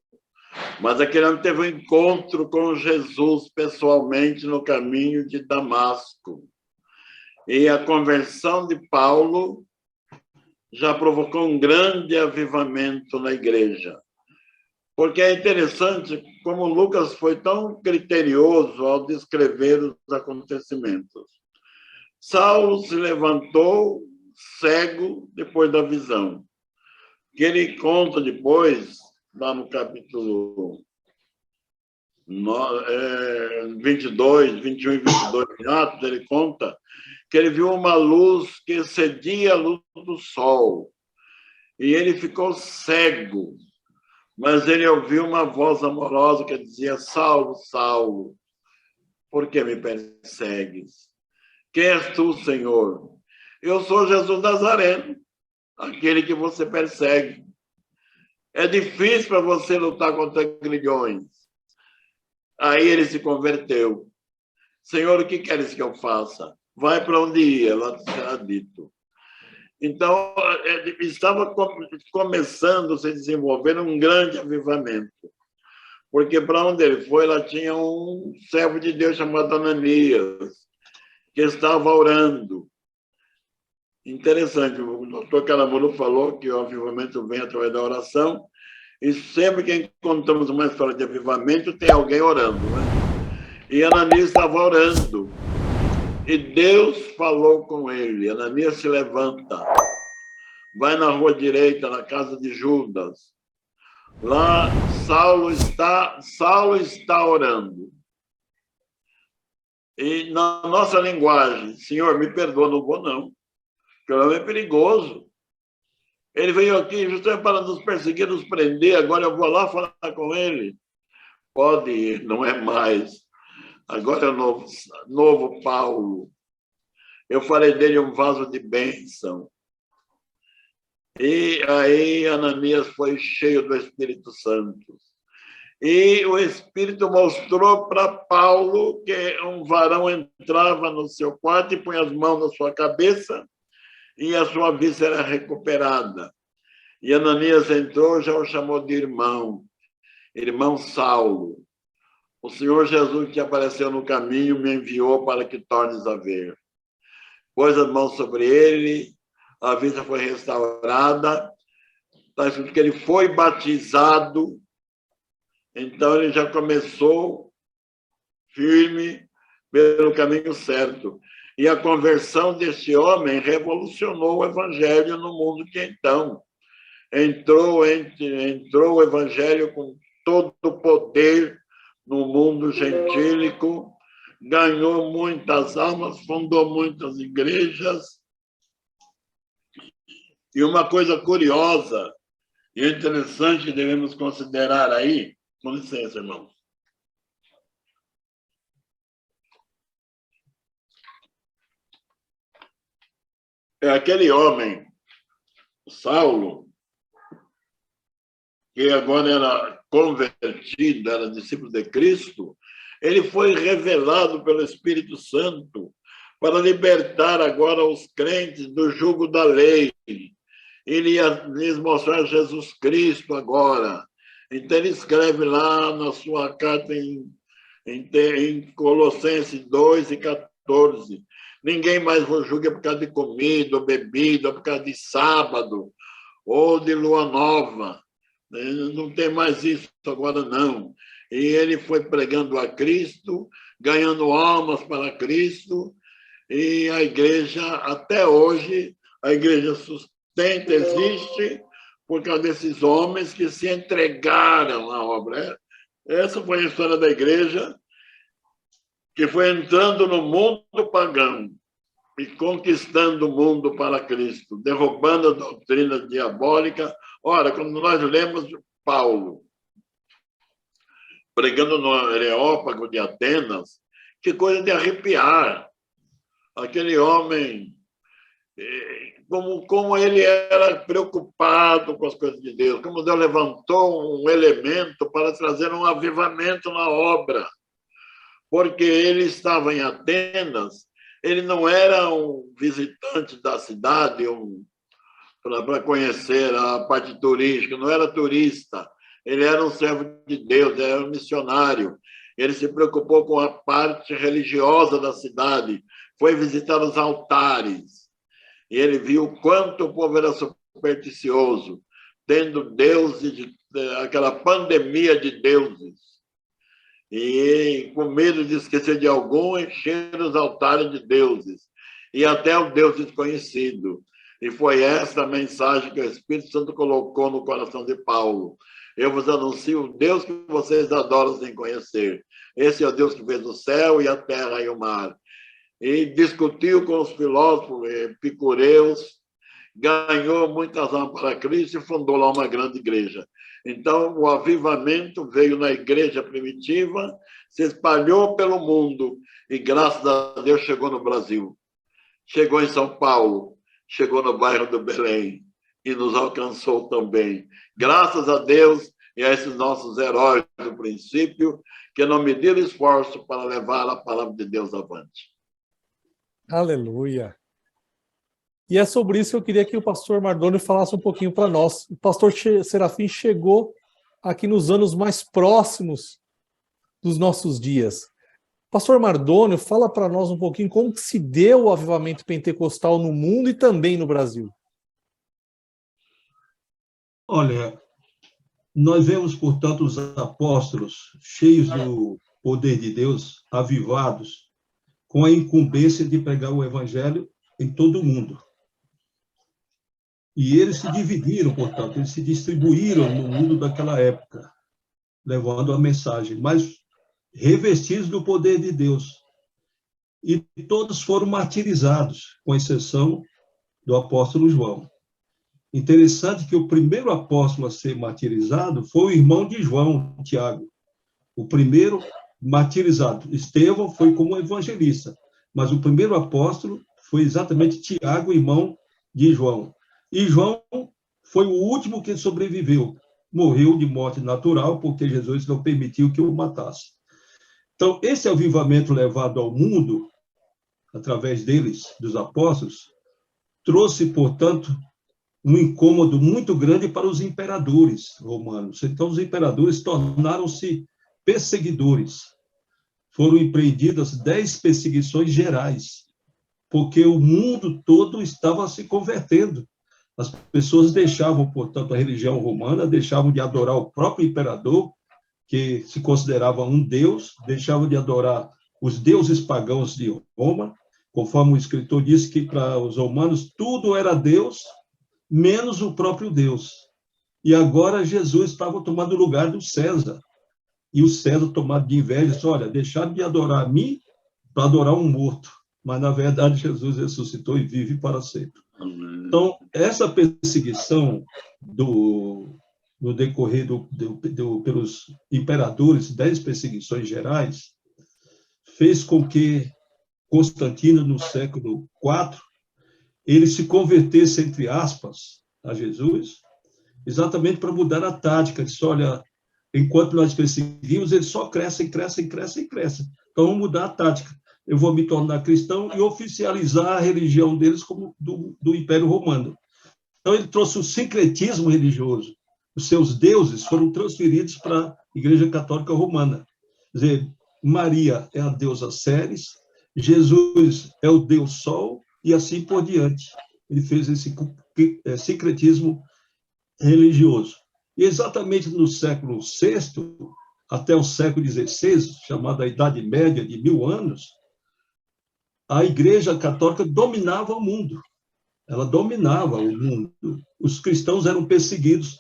Mas aquele ano teve um encontro com Jesus pessoalmente no caminho de Damasco. E a conversão de Paulo já provocou um grande avivamento na igreja. Porque é interessante como Lucas foi tão criterioso ao descrever os acontecimentos. Saulo se levantou cego depois da visão. Que ele conta depois, lá no capítulo 22, 21 e 22 de Atos, ele conta que ele viu uma luz que excedia a luz do sol. E ele ficou cego. Mas ele ouviu uma voz amorosa que dizia: Saulo, Saulo, por que me persegues? Quem és tu, Senhor? Eu sou Jesus Nazareno, aquele que você persegue. É difícil para você lutar contra grilhões. Aí ele se converteu. Senhor, o que queres que eu faça? vai para onde ia, lá será dito. Então, estava começando a se desenvolver um grande avivamento, porque para onde ele foi, lá tinha um servo de Deus chamado Ananias, que estava orando. Interessante, o doutor Caramuru falou que o avivamento vem através da oração, e sempre que encontramos uma história de avivamento, tem alguém orando, né? E Ananias estava orando, e Deus falou com ele: Ananias, se levanta, vai na rua direita, na casa de Judas. Lá, Saulo está orando. E na nossa linguagem, Senhor, me perdoa, não vou não, porque o homem é perigoso. Ele veio aqui justamente para nos perseguir, nos prender, agora eu vou lá falar com ele. Pode ir, não é mais. Agora é o novo Paulo. Eu farei dele um vaso de bênção. E aí Ananias foi cheio do Espírito Santo. E o Espírito mostrou para Paulo que um varão entrava no seu quarto e punha as mãos na sua cabeça e a sua vista era recuperada. E Ananias entrou, já o chamou de irmão Saulo. O Senhor Jesus, que apareceu no caminho, me enviou para que tornes a ver. Pôs as mãos sobre ele, a vista foi restaurada, está escrito que ele foi batizado, então ele já começou firme pelo caminho certo. E a conversão deste homem revolucionou o evangelho no mundo que então entrou o evangelho com todo o poder no mundo gentílico, ganhou muitas almas, fundou muitas igrejas. E uma coisa curiosa e interessante que devemos considerar aí, com licença, irmãos. É aquele homem, Saulo, que agora era convertido, era discípulo de Cristo, ele foi revelado pelo Espírito Santo para libertar agora os crentes do jugo da lei. Ele ia lhes mostrar Jesus Cristo agora. Então, ele escreve lá na sua carta em Colossenses 2 e 14. Ninguém mais vos julga por causa de comida, ou bebida, ou por causa de sábado, ou de lua nova. Não tem mais isso agora, não. E ele foi pregando a Cristo, ganhando almas para Cristo, e a igreja, até hoje, a igreja sustenta, existe, por causa desses homens que se entregaram à obra. Essa foi a história da igreja, que foi entrando no mundo pagão e conquistando o mundo para Cristo, derrubando a doutrina diabólica. Ora, quando nós lemos Paulo pregando no Areópago de Atenas, que coisa de arrepiar. Aquele homem, como ele era preocupado com as coisas de Deus, como Deus levantou um elemento para trazer um avivamento na obra, porque ele estava em Atenas, ele não era um visitante da cidade, para conhecer a parte turística, não era turista, ele era um servo de Deus, era um missionário, ele se preocupou com a parte religiosa da cidade, foi visitar os altares, e ele viu quanto o povo era supersticioso, tendo deuses, aquela pandemia de deuses, e com medo de esquecer de algum, encher os altares de deuses, e até o Deus desconhecido. E foi essa a mensagem que o Espírito Santo colocou no coração de Paulo. Eu vos anuncio o Deus que vocês adoram sem conhecer. Esse é o Deus que fez o céu e a terra e o mar. E discutiu com os filósofos epicureus, ganhou muitas almas para Cristo e fundou lá uma grande igreja. Então, o avivamento veio na igreja primitiva, se espalhou pelo mundo e, graças a Deus, chegou no Brasil. Chegou em São Paulo, chegou no bairro do Belém e nos alcançou também. Graças a Deus e a esses nossos heróis do princípio, que não mediram esforço para levar a palavra de Deus avante. Aleluia. E é sobre isso que eu queria que o pastor Mardoni falasse um pouquinho para nós. O pastor Serafim chegou aqui nos anos mais próximos dos nossos dias. Pastor Mardoni, fala para nós um pouquinho como que se deu o avivamento pentecostal no mundo e também no Brasil. Olha, nós vemos, portanto, os apóstolos cheios do poder de Deus, avivados, com a incumbência de pregar o evangelho em todo o mundo. E eles se dividiram, portanto, eles se distribuíram no mundo daquela época, levando a mensagem, mas revestidos do poder de Deus. E todos foram martirizados, com exceção do apóstolo João. Interessante que o primeiro apóstolo a ser martirizado foi o irmão de João, Tiago. O primeiro martirizado. Estevão foi como evangelista, mas o primeiro apóstolo foi exatamente Tiago, irmão de João. E João foi o último que sobreviveu. Morreu de morte natural, porque Jesus não permitiu que o matasse. Então, esse avivamento levado ao mundo, através deles, dos apóstolos, trouxe, portanto, um incômodo muito grande para os imperadores romanos. Então, os imperadores tornaram-se perseguidores. Foram empreendidas 10 perseguições gerais, porque o mundo todo estava se convertendo. As pessoas deixavam, portanto, a religião romana, deixavam de adorar o próprio imperador, que se considerava um deus, deixavam de adorar os deuses pagãos de Roma, conforme o escritor disse que para os romanos tudo era Deus, menos o próprio Deus. E agora Jesus estava tomando o lugar do César. E o César, tomado de inveja, disse, olha, deixaram de adorar a mim para adorar um morto. Mas, na verdade, Jesus ressuscitou e vive para sempre. Então, essa perseguição no decorrer pelos imperadores, 10 perseguições gerais, fez com que Constantino, no século IV, ele se convertesse, entre aspas, a Jesus, exatamente para mudar a tática. Ele disse, olha, enquanto nós perseguimos, eles só crescem. Então, vamos mudar a tática. Eu vou me tornar cristão e oficializar a religião deles como do Império Romano. Então, ele trouxe o sincretismo religioso. Os seus deuses foram transferidos para a Igreja Católica Romana. Quer dizer, Maria é a deusa Ceres, Jesus é o Deus Sol, e assim por diante. Ele fez esse sincretismo religioso. E exatamente no século VI, até o século XVI, chamada Idade Média de 1000 anos, a Igreja Católica dominava o mundo. Ela dominava o mundo. Os cristãos eram perseguidos.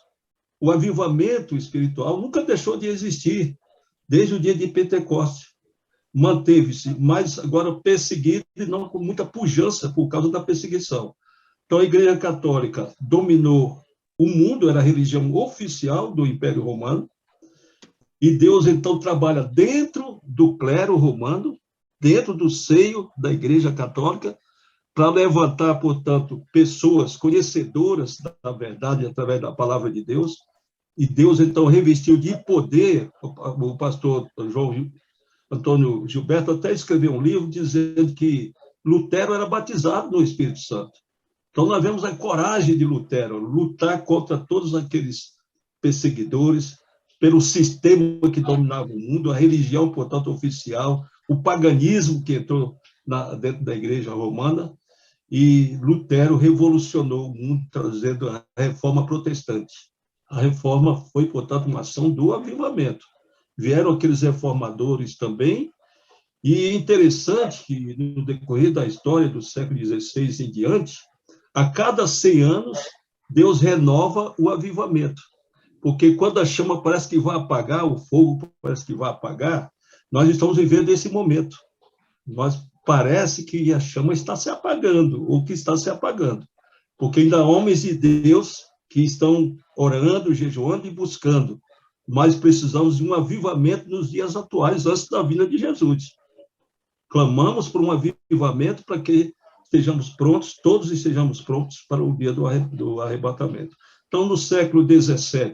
O avivamento espiritual nunca deixou de existir, desde o dia de Pentecostes. Manteve-se, mas agora perseguido e não com muita pujança por causa da perseguição. Então, a Igreja Católica dominou o mundo, era a religião oficial do Império Romano, e Deus, então, trabalha dentro do clero romano, dentro do seio da Igreja Católica, para levantar, portanto, pessoas conhecedoras da verdade através da palavra de Deus, e Deus, então, revestiu de poder. O pastor João Antônio Gilberto até escreveu um livro dizendo que Lutero era batizado no Espírito Santo. Então, nós vemos a coragem de Lutero, lutar contra todos aqueles perseguidores, pelo sistema que dominava o mundo, a religião, portanto, oficial, o paganismo que entrou dentro da Igreja Romana, e Lutero revolucionou o mundo, trazendo a reforma protestante. A reforma foi, portanto, uma ação do avivamento. Vieram aqueles reformadores também, e é interessante que, no decorrer da história do século XVI em diante, a cada 100 anos, Deus renova o avivamento. Porque quando a chama parece que vai apagar, o fogo parece que vai apagar, nós estamos vivendo esse momento. Nós parece que a chama está se apagando, ou que está se apagando. Porque ainda há homens de Deus que estão orando, jejuando e buscando. Mas precisamos de um avivamento nos dias atuais, antes da vinda de Jesus. Clamamos por um avivamento para que estejamos prontos, todos estejamos prontos para o dia do arrebatamento. Então, no século XVII,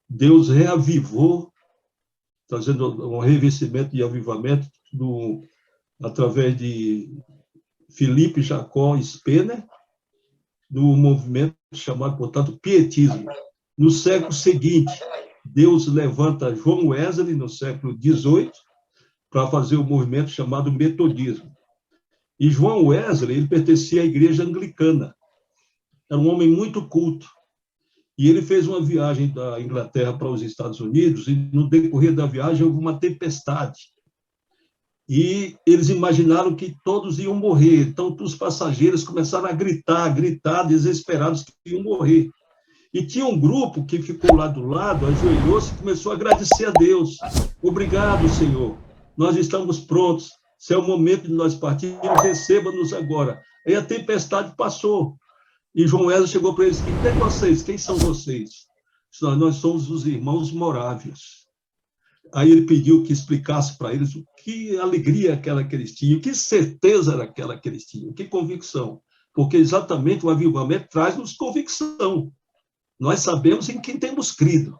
Deus reavivou, trazendo um revestimento de avivamento através de Filipe Jacó Spener, no movimento chamado, portanto, pietismo. No século seguinte, Deus levanta João Wesley, no século XVIII, para fazer o movimento chamado metodismo. E João Wesley, ele pertencia à igreja anglicana. Era um homem muito culto. E ele fez uma viagem da Inglaterra para os Estados Unidos, e no decorrer da viagem houve uma tempestade. E eles imaginaram que todos iam morrer. Então, os passageiros começaram a gritar, desesperados que iam morrer. E tinha um grupo que ficou lá do lado, ajoelhou-se e começou a agradecer a Deus. Obrigado, Senhor. Nós estamos prontos. Se é o momento de nós partirmos, receba-nos agora. Aí a tempestade passou. E João Wesley chegou para eles: quem é vocês? Quem são vocês? Nós somos os irmãos morávios. Aí ele pediu que explicasse para eles o que alegria aquela que eles tinham, que certeza era aquela que eles tinham, que convicção. Porque exatamente o avivamento traz-nos convicção. Nós sabemos em quem temos crido.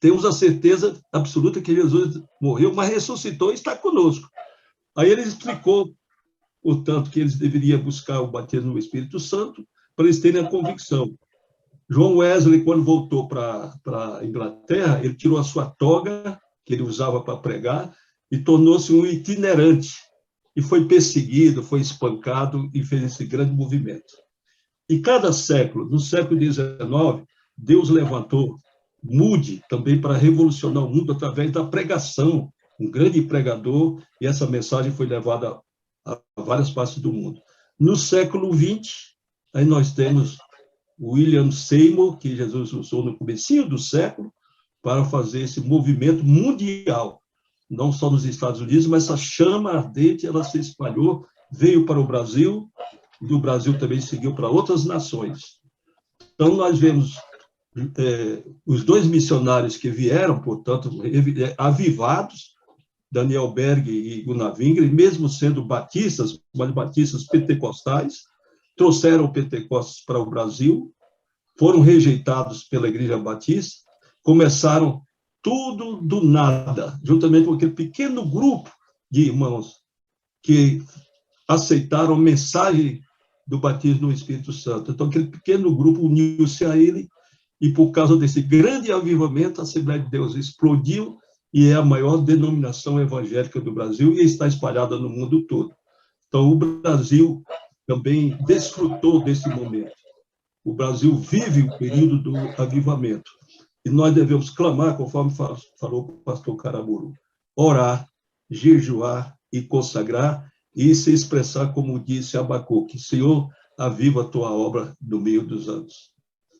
Temos a certeza absoluta que Jesus morreu, mas ressuscitou e está conosco. Aí ele explicou, portanto, que eles deveriam buscar o batismo no Espírito Santo para eles terem a convicção. João Wesley, quando voltou para a Inglaterra, ele tirou a sua toga, que ele usava para pregar, e tornou-se um itinerante. E foi perseguido, foi espancado e fez esse grande movimento. E cada século, no século XIX, Deus levantou Moody também para revolucionar o mundo através da pregação, um grande pregador, e essa mensagem foi levada a várias partes do mundo. No século XX, aí nós temos William Seymour, que Jesus usou no comecinho do século, para fazer esse movimento mundial, não só nos Estados Unidos, mas essa chama ardente, ela se espalhou, veio para o Brasil, e do Brasil também seguiu para outras nações. Então, nós vemos os dois missionários que vieram, portanto, avivados, Daniel Berg e Gunnar Wingre, mesmo sendo batistas, mas batistas pentecostais, trouxeram o Pentecostes para o Brasil, foram rejeitados pela Igreja Batista, começaram tudo do nada, juntamente com aquele pequeno grupo de irmãos que aceitaram a mensagem do batismo no Espírito Santo. Então, aquele pequeno grupo uniu-se a ele, e por causa desse grande avivamento, a Assembleia de Deus explodiu e é a maior denominação evangélica do Brasil e está espalhada no mundo todo. Então, o Brasil também desfrutou desse momento. O Brasil vive o período do avivamento. E nós devemos clamar, conforme falou o pastor Caramuru, orar, jejuar e consagrar e se expressar como disse Abacuque: Senhor, aviva a tua obra no meio dos anos.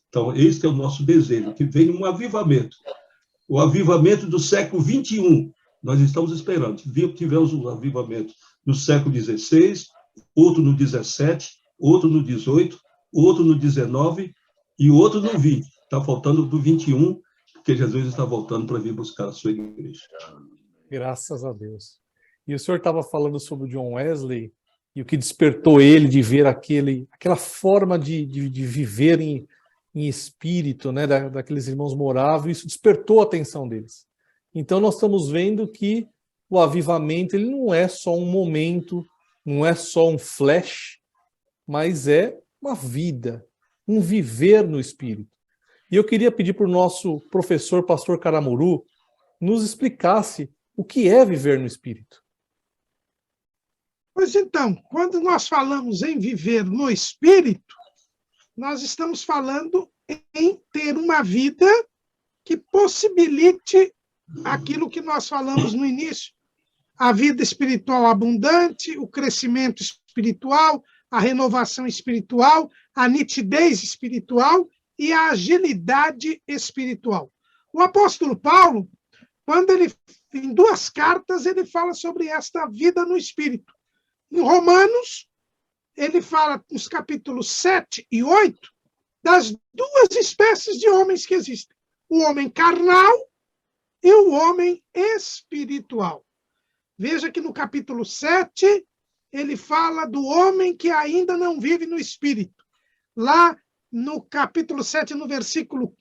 Então, esse é o nosso desejo, que venha um avivamento. O avivamento do século XXI, nós estamos esperando. Tivemos um avivamento no século XVI, outro no XVII, outro no XVIII, outro no XIX e outro no XX. Está faltando do 21, porque Jesus está voltando para vir buscar a sua igreja. Graças a Deus. E o senhor estava falando sobre o John Wesley e o que despertou ele de ver aquela forma de viver em espírito, né, daqueles irmãos moráveis. Isso despertou a atenção deles. Então nós estamos vendo que o avivamento ele não é só um momento, não é só um flash, mas é uma vida, um viver no espírito. E eu queria pedir para o nosso professor, pastor Caramuru, nos explicasse o que é viver no espírito. Pois então, quando nós falamos em viver no espírito, nós estamos falando em ter uma vida que possibilite aquilo que nós falamos no início, a vida espiritual abundante, o crescimento espiritual, a renovação espiritual, a nitidez espiritual e a agilidade espiritual. O apóstolo Paulo, quando ele, em 2 cartas, ele fala sobre esta vida no espírito. Em Romanos, ele fala, nos capítulos 7 e 8, das 2 espécies de homens que existem. O homem carnal e o homem espiritual. Veja que no capítulo 7, ele fala do homem que ainda não vive no espírito. Lá no capítulo 7, no versículo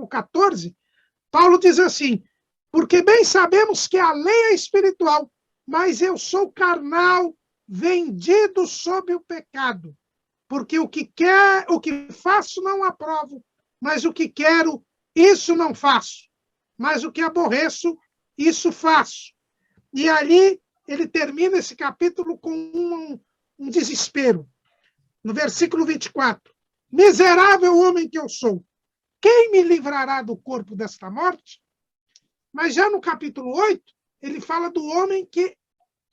14, Paulo diz assim: porque bem sabemos que a lei é espiritual, mas eu sou carnal, vendido sob o pecado, porque o que faço não aprovo, mas o que quero, isso não faço. Mas o que aborreço, isso faço. E ali ele termina esse capítulo com um desespero. No versículo 24, miserável homem que eu sou, quem me livrará do corpo desta morte? Mas já no capítulo 8, ele fala do homem que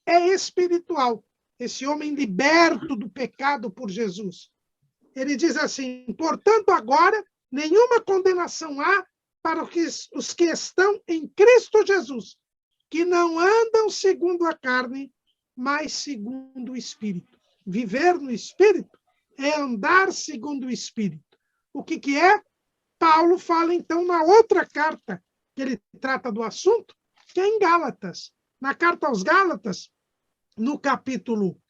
é espiritual, esse homem liberto do pecado por Jesus. Ele diz assim, portanto, agora, nenhuma condenação há para os que estão em Cristo Jesus, que não andam segundo a carne, mas segundo o Espírito. Viver no Espírito é andar segundo o Espírito. O que é? Paulo fala, então, na outra carta que ele trata do assunto, que é em Gálatas. Na carta aos Gálatas, no capítulo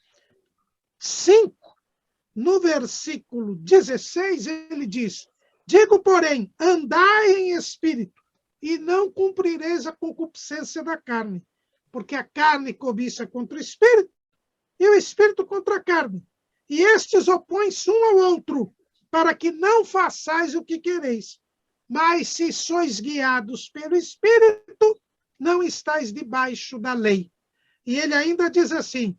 5, no versículo 16, ele diz, digo, porém, andai em espírito, e não cumprireis a concupiscência da carne, porque a carne cobiça contra o espírito, e o espírito contra a carne. E estes opõem-se um ao outro, para que não façais o que quereis. Mas se sois guiados pelo espírito, não estáis debaixo da lei. E ele ainda diz assim,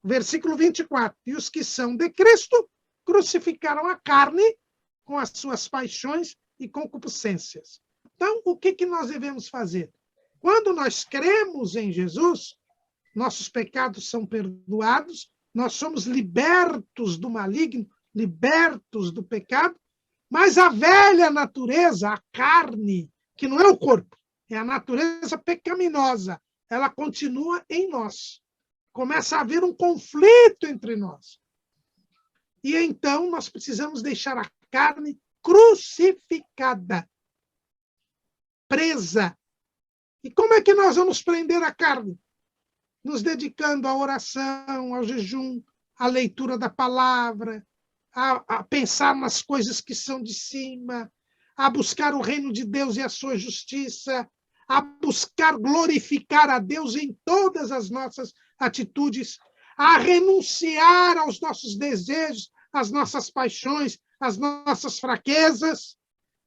versículo 24, e os que são de Cristo crucificaram a carne com as suas paixões e concupiscências. Então, o que nós devemos fazer? Quando nós cremos em Jesus, nossos pecados são perdoados, nós somos libertos do maligno, libertos do pecado, mas a velha natureza, a carne, que não é o corpo, é a natureza pecaminosa, ela continua em nós. Começa a haver um conflito entre nós. E então nós precisamos deixar a carne crucificada, presa. E como é que nós vamos prender a carne? Nos dedicando à oração, ao jejum, à leitura da palavra, a pensar nas coisas que são de cima, a buscar o reino de Deus e a sua justiça, a buscar glorificar a Deus em todas as nossas atitudes, a renunciar aos nossos desejos, às nossas paixões, às nossas fraquezas.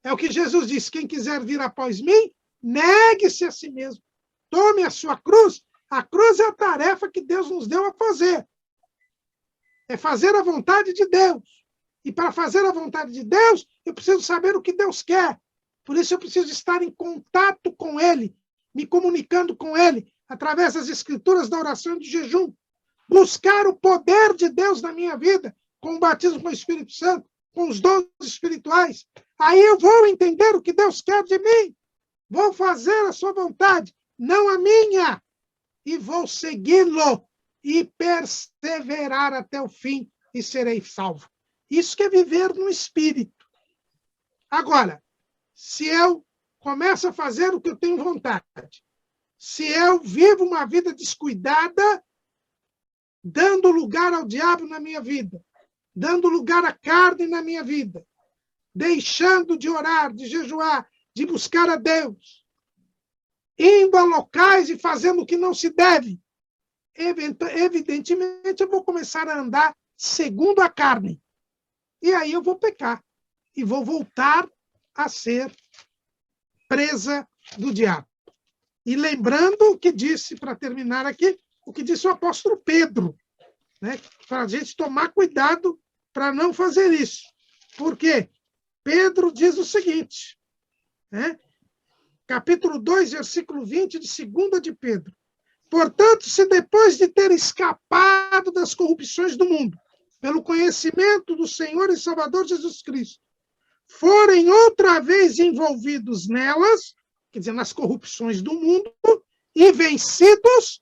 É o que Jesus diz, quem quiser vir após mim, negue-se a si mesmo. Tome a sua cruz. A cruz é a tarefa que Deus nos deu a fazer. É fazer a vontade de Deus. E para fazer a vontade de Deus, eu preciso saber o que Deus quer. Por isso eu preciso estar em contato com Ele, me comunicando com Ele, através das escrituras, da oração e do jejum. Buscar o poder de Deus na minha vida, com o batismo com o Espírito Santo, com os dons espirituais. Aí eu vou entender o que Deus quer de mim. Vou fazer a sua vontade, não a minha. E vou segui-lo e perseverar até o fim e serei salvo. Isso que é viver no Espírito. Agora, se eu começo a fazer o que eu tenho vontade, se eu vivo uma vida descuidada, dando lugar ao diabo na minha vida, dando lugar à carne na minha vida, deixando de orar, de jejuar, de buscar a Deus, indo a locais e fazendo o que não se deve, evidentemente eu vou começar a andar segundo a carne. E aí eu vou pecar. E vou voltar a ser presa do diabo. E lembrando o que disse, para terminar aqui, o que disse o apóstolo Pedro, né? Para a gente tomar cuidado para não fazer isso. Por quê? Pedro diz o seguinte, né? Capítulo 2, versículo 20 de 2 de Pedro. Portanto, se depois de ter escapado das corrupções do mundo, pelo conhecimento do Senhor e Salvador Jesus Cristo, forem outra vez envolvidos nelas, quer dizer, nas corrupções do mundo, e vencidos,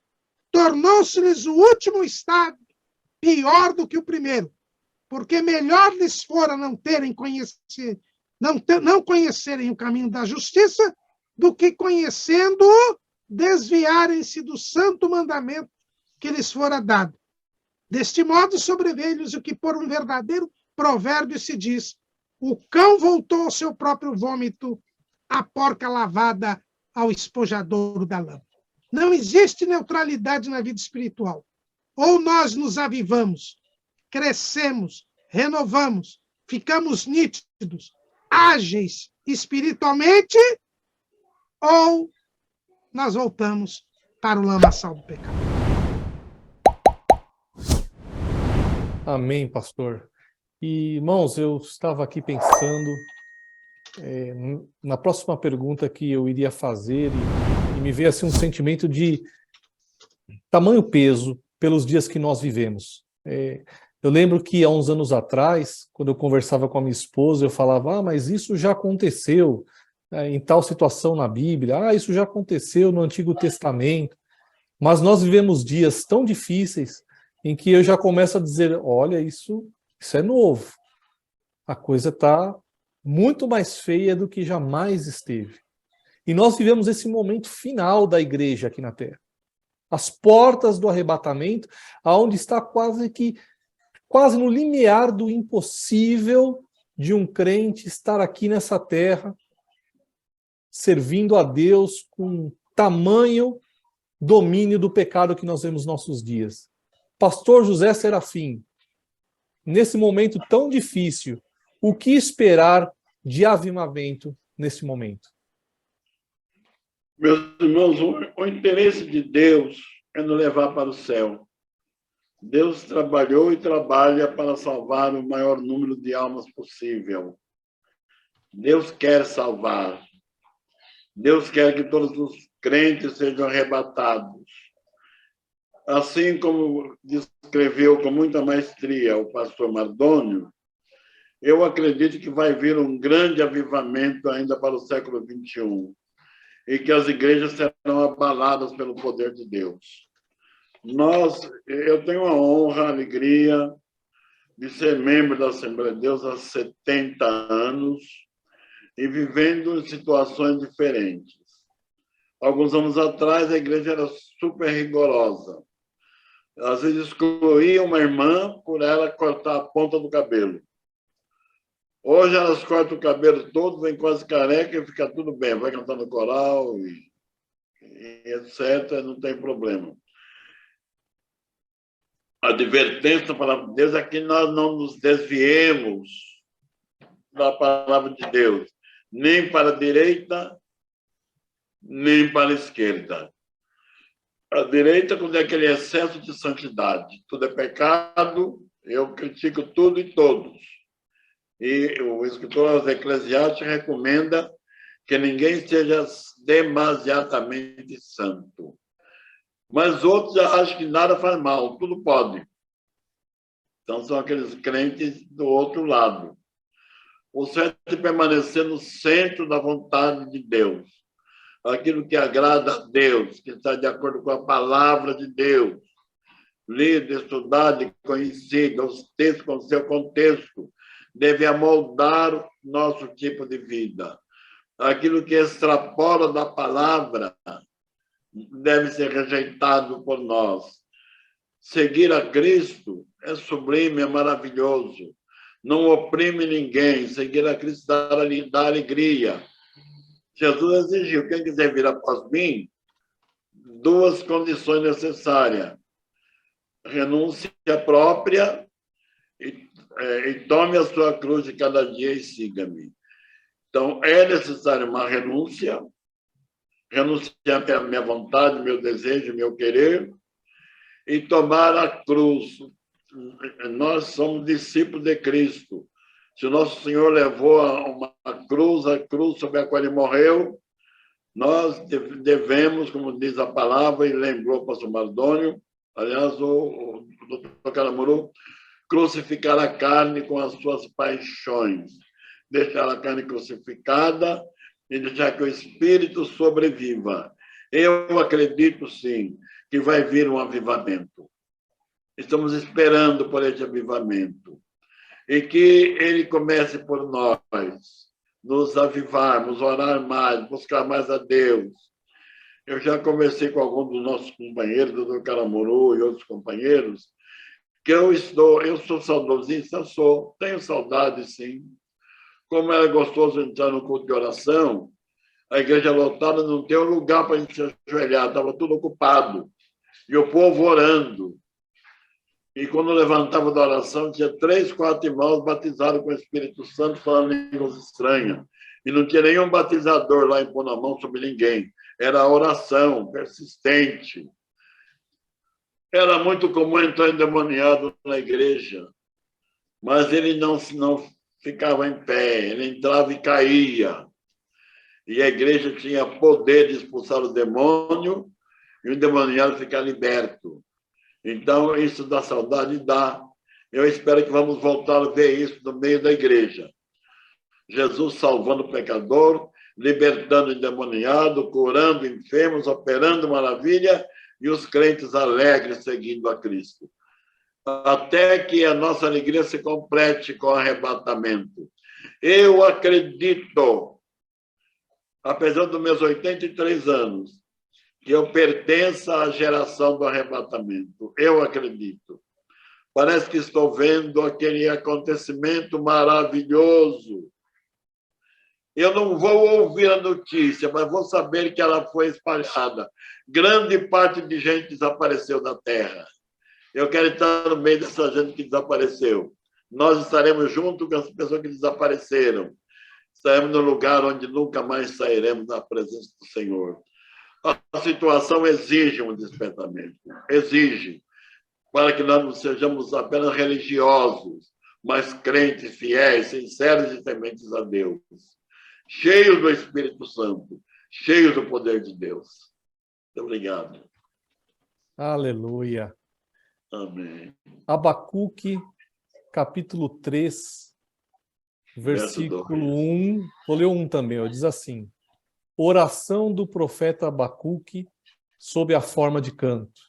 tornou-se-lhes o último estado pior do que o primeiro, porque melhor lhes fora não conhecerem o caminho da justiça, do que conhecendo-o, desviarem-se do santo mandamento que lhes fora dado. Deste modo, sobreveio-lhes o que por um verdadeiro provérbio se diz: o cão voltou ao seu próprio vômito, a porca lavada ao espojadouro da lã. Não existe neutralidade na vida espiritual. Ou nós nos avivamos, crescemos, renovamos, ficamos nítidos, ágeis espiritualmente, ou nós voltamos para o lamaçal do pecado. Amém, pastor. E, irmãos, eu estava aqui pensando na próxima pergunta que eu iria fazer e me veio assim um sentimento de tamanho peso pelos dias que nós vivemos. Eu lembro que há uns anos atrás, quando eu conversava com a minha esposa, eu falava, mas isso já aconteceu em tal situação na Bíblia, isso já aconteceu no Antigo Testamento, mas nós vivemos dias tão difíceis em que eu já começo a dizer, olha, isso é novo. A coisa está muito mais feia do que jamais esteve. E nós vivemos esse momento final da igreja aqui na Terra. As portas do arrebatamento, aonde está quase no limiar do impossível de um crente estar aqui nessa terra, servindo a Deus com tamanho domínio do pecado que nós vemos nos nossos dias. Pastor José Serafim, nesse momento tão difícil, o que esperar de avivamento nesse momento? Meus irmãos, o interesse de Deus é nos levar para o céu. Deus trabalhou e trabalha para salvar o maior número de almas possível. Deus quer salvar. Deus quer que todos os crentes sejam arrebatados. Assim como descreveu com muita maestria o pastor Mardônio, eu acredito que vai vir um grande avivamento ainda para o século XXI e que as igrejas serão abaladas pelo poder de Deus. Eu tenho a honra, a alegria de ser membro da Assembleia de Deus há 70 anos e vivendo em situações diferentes. Alguns anos atrás, a igreja era super rigorosa. Às vezes, excluía uma irmã por ela cortar a ponta do cabelo. Hoje, elas cortam o cabelo todo, vem quase careca e fica tudo bem. Vai cantando coral e etc., não tem problema. A advertência da palavra de Deus é que nós não nos desviemos da palavra de Deus, nem para a direita, nem para a esquerda. A direita, quando é aquele excesso de santidade, tudo é pecado, eu critico tudo e todos. E o escritor aos Eclesiastes recomenda que ninguém seja demasiadamente santo. Mas outros já acham que nada faz mal, tudo pode. Então, são aqueles crentes do outro lado. O certo é permanecer no centro da vontade de Deus. Aquilo que agrada a Deus, que está de acordo com a palavra de Deus. Lido, estudado e conhecido, os textos com seu contexto, deve amoldar nosso tipo de vida. Aquilo que extrapola da palavra deve ser rejeitado por nós. Seguir a Cristo é sublime, é maravilhoso. Não oprime ninguém. Seguir a Cristo dá alegria. Jesus exigiu, quem quiser vir após mim, duas condições necessárias. Renúncia própria e tome a sua cruz de cada dia e siga-me. Então, é necessário uma renúncia, renunciar à minha vontade, meu desejo, meu querer, e tomar a cruz. Nós somos discípulos de Cristo. Se o nosso Senhor levou a cruz sobre a qual ele morreu, nós devemos, como diz a palavra, e lembrou o pastor Mardônio, aliás, o doutor Caramuru, crucificar a carne com as suas paixões, deixar a carne crucificada e deixar que o Espírito sobreviva. Eu acredito, sim, que vai vir um avivamento. Estamos esperando por esse avivamento. E que ele comece por nós, nos avivarmos, orar mais, buscar mais a Deus. Eu já conversei com alguns dos nossos companheiros, o doutor Caramuru e outros companheiros, que eu sou saudosista, tenho saudade, sim. Como era gostoso entrar no culto de oração, a igreja lotada não tem um lugar para a gente se ajoelhar, estava tudo ocupado. E o povo orando. E quando levantava da oração, tinha 3, 4 irmãos batizados com o Espírito Santo, falando línguas estranhas. E não tinha nenhum batizador lá impondo a mão sobre ninguém. Era a oração persistente. Era muito comum entrar endemoniado na igreja, mas ele não ficava em pé, ele entrava e caía. E a igreja tinha poder de expulsar o demônio e o endemoniado ficar liberto. Então, isso dá saudade? Dá. Eu espero que vamos voltar a ver isso no meio da igreja. Jesus salvando o pecador, libertando o endemoniado, curando enfermos, operando maravilha, e os crentes alegres seguindo a Cristo. Até que a nossa alegria se complete com o arrebatamento. Eu acredito, apesar dos meus 83 anos, que eu pertença à geração do arrebatamento. Eu acredito. Parece que estou vendo aquele acontecimento maravilhoso. Eu não vou ouvir a notícia, mas vou saber que ela foi espalhada. Grande parte de gente desapareceu da Terra. Eu quero estar no meio dessa gente que desapareceu. Nós estaremos junto com as pessoas que desapareceram. Estaremos no lugar onde nunca mais sairemos da presença do Senhor. A situação exige um despertamento. Exige. Para que nós não sejamos apenas religiosos, mas crentes, fiéis, sinceros e tementes a Deus. Cheios do Espírito Santo, cheios do poder de Deus. Muito obrigado. Aleluia. Amém. Abacuque, capítulo 3, versículo 1. Vou ler 1 também, diz assim: oração do profeta Abacuque sob a forma de canto.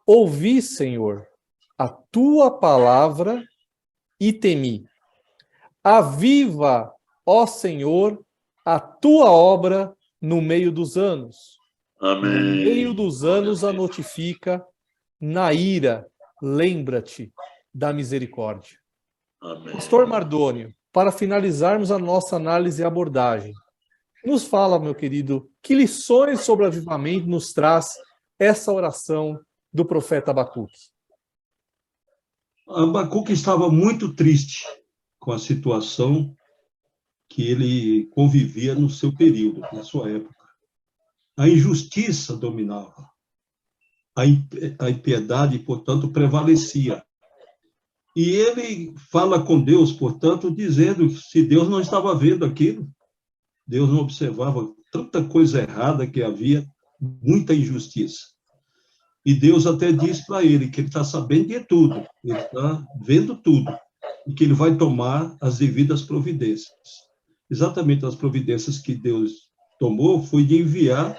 Ouvi, Senhor, a tua palavra e temi. Aviva, ó Senhor, a tua obra no meio dos anos. Amém. No meio dos anos a notifica, na ira, lembra-te da misericórdia. Amém. Pastor Mardônio, para finalizarmos a nossa análise e abordagem, nos fala, meu querido, que lições sobre o avivamento nos traz essa oração do profeta Abacuque? Abacuque estava muito triste com a situação que ele convivia no seu período, na sua época. A injustiça dominava. A impiedade, portanto, prevalecia. E ele fala com Deus, portanto, dizendo que se Deus não estava vendo aquilo, Deus não observava tanta coisa errada que havia, muita injustiça. E Deus até diz para ele que ele está sabendo de tudo, ele está vendo tudo, e que ele vai tomar as devidas providências. Exatamente as providências que Deus tomou foi de enviar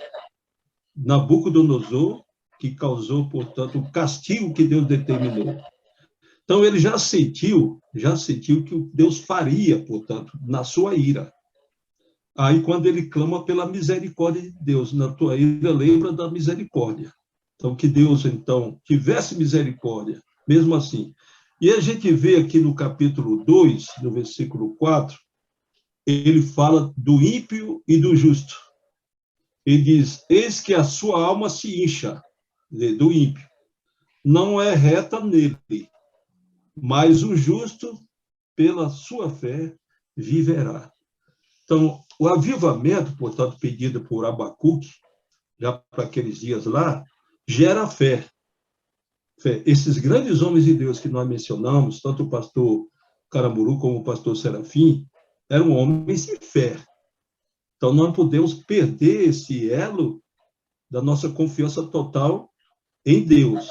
Nabucodonosor, que causou, portanto, o castigo que Deus determinou. Então, ele já sentiu que Deus faria, portanto, na sua ira. Aí, quando ele clama pela misericórdia de Deus, na tua ira, lembra da misericórdia. Então, que Deus, então, tivesse misericórdia, mesmo assim. E a gente vê aqui no capítulo 2, no versículo 4, ele fala do ímpio e do justo. Ele diz, eis que a sua alma se incha, do ímpio. Não é reta nele, mas o justo, pela sua fé, viverá. Então, o avivamento, portanto, pedido por Abacuque, já para aqueles dias lá, gera fé. Esses grandes homens de Deus que nós mencionamos, tanto o pastor Caramuru como o pastor Serafim, eram homens de fé. Então, não podemos perder esse elo da nossa confiança total em Deus.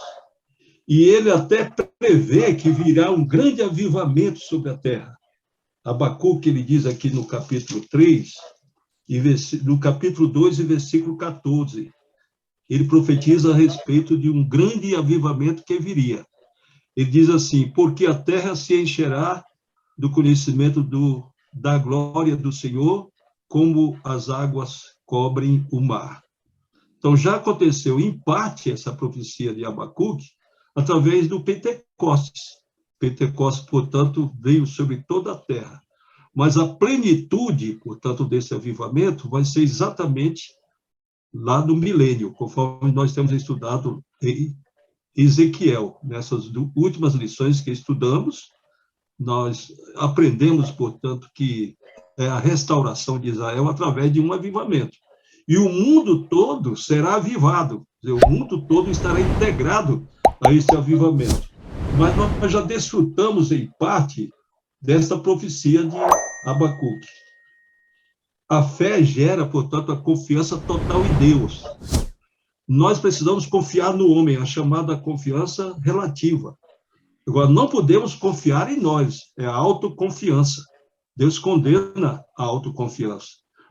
E ele até prevê que virá um grande avivamento sobre a terra. Abacuque, ele diz aqui no capítulo 3, no capítulo 2 e versículo 14, ele profetiza a respeito de um grande avivamento que viria. Ele diz assim, porque a terra se encherá do conhecimento da glória do Senhor, como as águas cobrem o mar. Então, já aconteceu, em parte, essa profecia de Abacuque, através do Pentecostes. Pentecostes, portanto, veio sobre toda a terra. Mas a plenitude, portanto, desse avivamento vai ser exatamente lá no milênio, conforme nós temos estudado Ezequiel. Nessas últimas lições que estudamos, nós aprendemos, portanto, que é a restauração de Israel através de um avivamento. E o mundo todo será avivado, quer dizer, o mundo todo estará integrado a esse avivamento. Mas nós já desfrutamos, em parte, dessa profecia de Abacuque. A fé gera, portanto, a confiança total em Deus. Nós precisamos confiar no homem, a chamada confiança relativa. Agora, não podemos confiar em nós, é a autoconfiança. Deus condena a autoconfiança,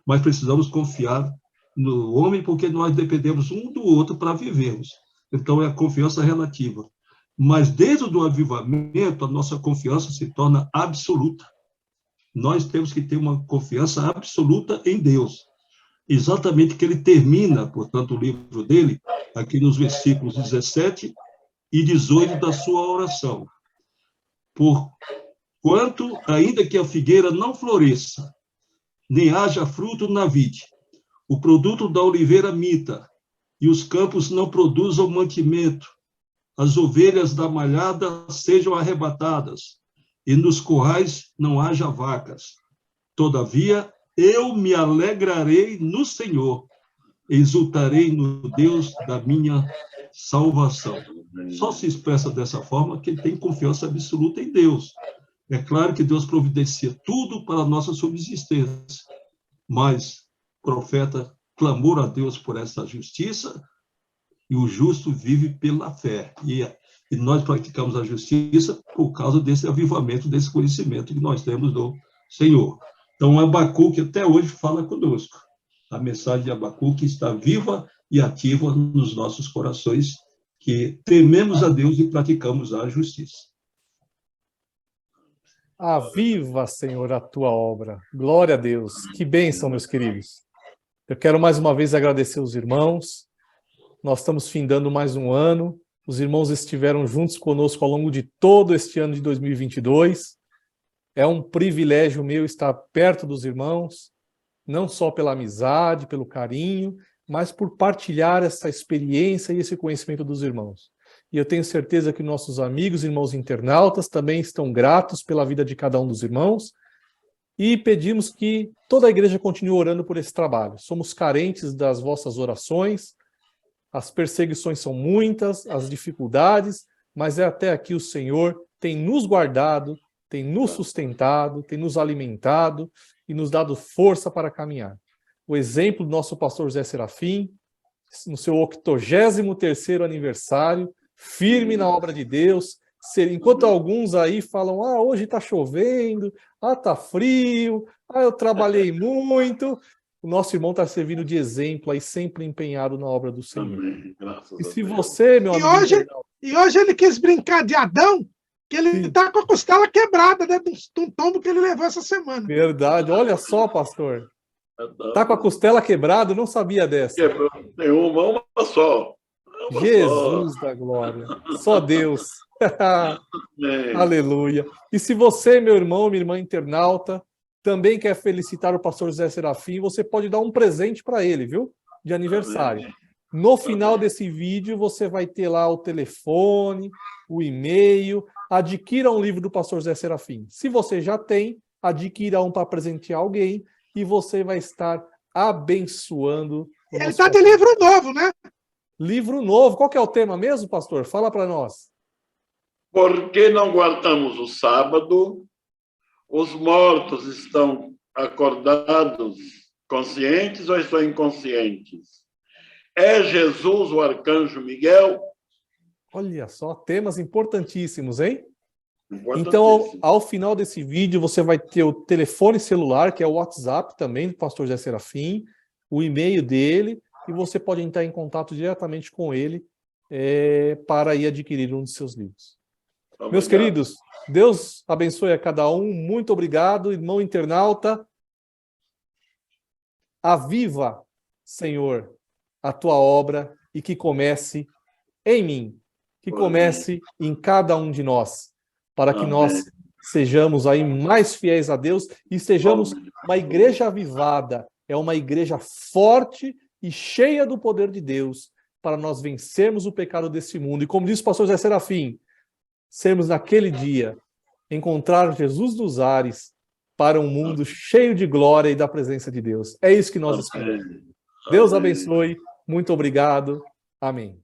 mas precisamos confiar no homem porque nós dependemos um do outro para vivermos. Então, é a confiança relativa. Mas, desde o avivamento, a nossa confiança se torna absoluta. Nós temos que ter uma confiança absoluta em Deus. Exatamente que ele termina, portanto, o livro dele, aqui nos versículos 17 e 18 da sua oração. Porquanto, ainda que a figueira não floresça, nem haja fruto na vide, o produto da oliveira mita, e os campos não produzam mantimento, as ovelhas da malhada sejam arrebatadas, e nos currais não haja vacas. Todavia, eu me alegrarei no Senhor, exultarei no Deus da minha salvação. Só se expressa dessa forma quem tem confiança absoluta em Deus. É claro que Deus providencia tudo para a nossa subsistência, mas o profeta clamou a Deus por essa justiça, e o justo vive pela fé. E nós praticamos a justiça por causa desse avivamento, desse conhecimento que nós temos do Senhor. Então, Abacuque até hoje fala conosco. A mensagem de Abacuque está viva e ativa nos nossos corações, que tememos a Deus e praticamos a justiça. Aviva, Senhor, a tua obra. Glória a Deus. Que bênção, meus queridos. Eu quero mais uma vez agradecer os irmãos. Nós estamos findando mais um ano. Os irmãos estiveram juntos conosco ao longo de todo este ano de 2022. É um privilégio meu estar perto dos irmãos, não só pela amizade, pelo carinho, mas por partilhar essa experiência e esse conhecimento dos irmãos. E eu tenho certeza que nossos amigos e irmãos internautas também estão gratos pela vida de cada um dos irmãos, e pedimos que toda a igreja continue orando por esse trabalho. Somos carentes das vossas orações, as perseguições são muitas, as dificuldades, mas até aqui o Senhor tem nos guardado, tem nos sustentado, tem nos alimentado e nos dado força para caminhar. O exemplo do nosso pastor José Serafim, no seu 83º aniversário, firme na obra de Deus, enquanto alguns aí falam, hoje está chovendo, está frio, eu trabalhei muito, o nosso irmão está servindo de exemplo aí, sempre empenhado na obra do Senhor. Amém. E se você, meu amigo... E hoje ele quis brincar de Adão, que ele está com a costela quebrada, né, de um tombo que ele levou essa semana. Verdade, olha só, pastor. Está com a costela quebrada, eu não sabia dessa. Tem uma só. Jesus da glória. Só Deus. Aleluia. E se você, meu irmão, minha irmã internauta, também quer felicitar o pastor José Serafim, você pode dar um presente para ele, viu? De aniversário. No final desse vídeo, você vai ter lá o telefone, o e-mail. Adquira um livro do pastor José Serafim. Se você já tem, adquira um para presentear alguém e você vai estar abençoando. Ele está de livro novo, né? Livro novo. Qual que é o tema mesmo, pastor? Fala para nós. Por que não guardamos o sábado? Os mortos estão acordados, conscientes ou estão inconscientes? É Jesus o arcanjo Miguel? Olha só, temas importantíssimos, hein? Então, ao final desse vídeo, você vai ter o telefone celular, que é o WhatsApp também do pastor José Serafim, o e-mail dele, e você pode entrar em contato diretamente com ele para ir adquirir um de seus livros. Obrigado. Meus queridos, Deus abençoe a cada um. Muito obrigado, irmão internauta. Aviva, Senhor, a tua obra e que comece em mim, que comece em cada um de nós, para que nós sejamos aí mais fiéis a Deus e sejamos uma igreja avivada, uma igreja forte e cheia do poder de Deus, para nós vencermos o pecado desse mundo. E como disse o pastor José Serafim, sermos naquele dia, encontrar Jesus dos ares para um mundo cheio de glória e da presença de Deus. É isso que nós esperamos. Deus abençoe. Muito obrigado. Amém.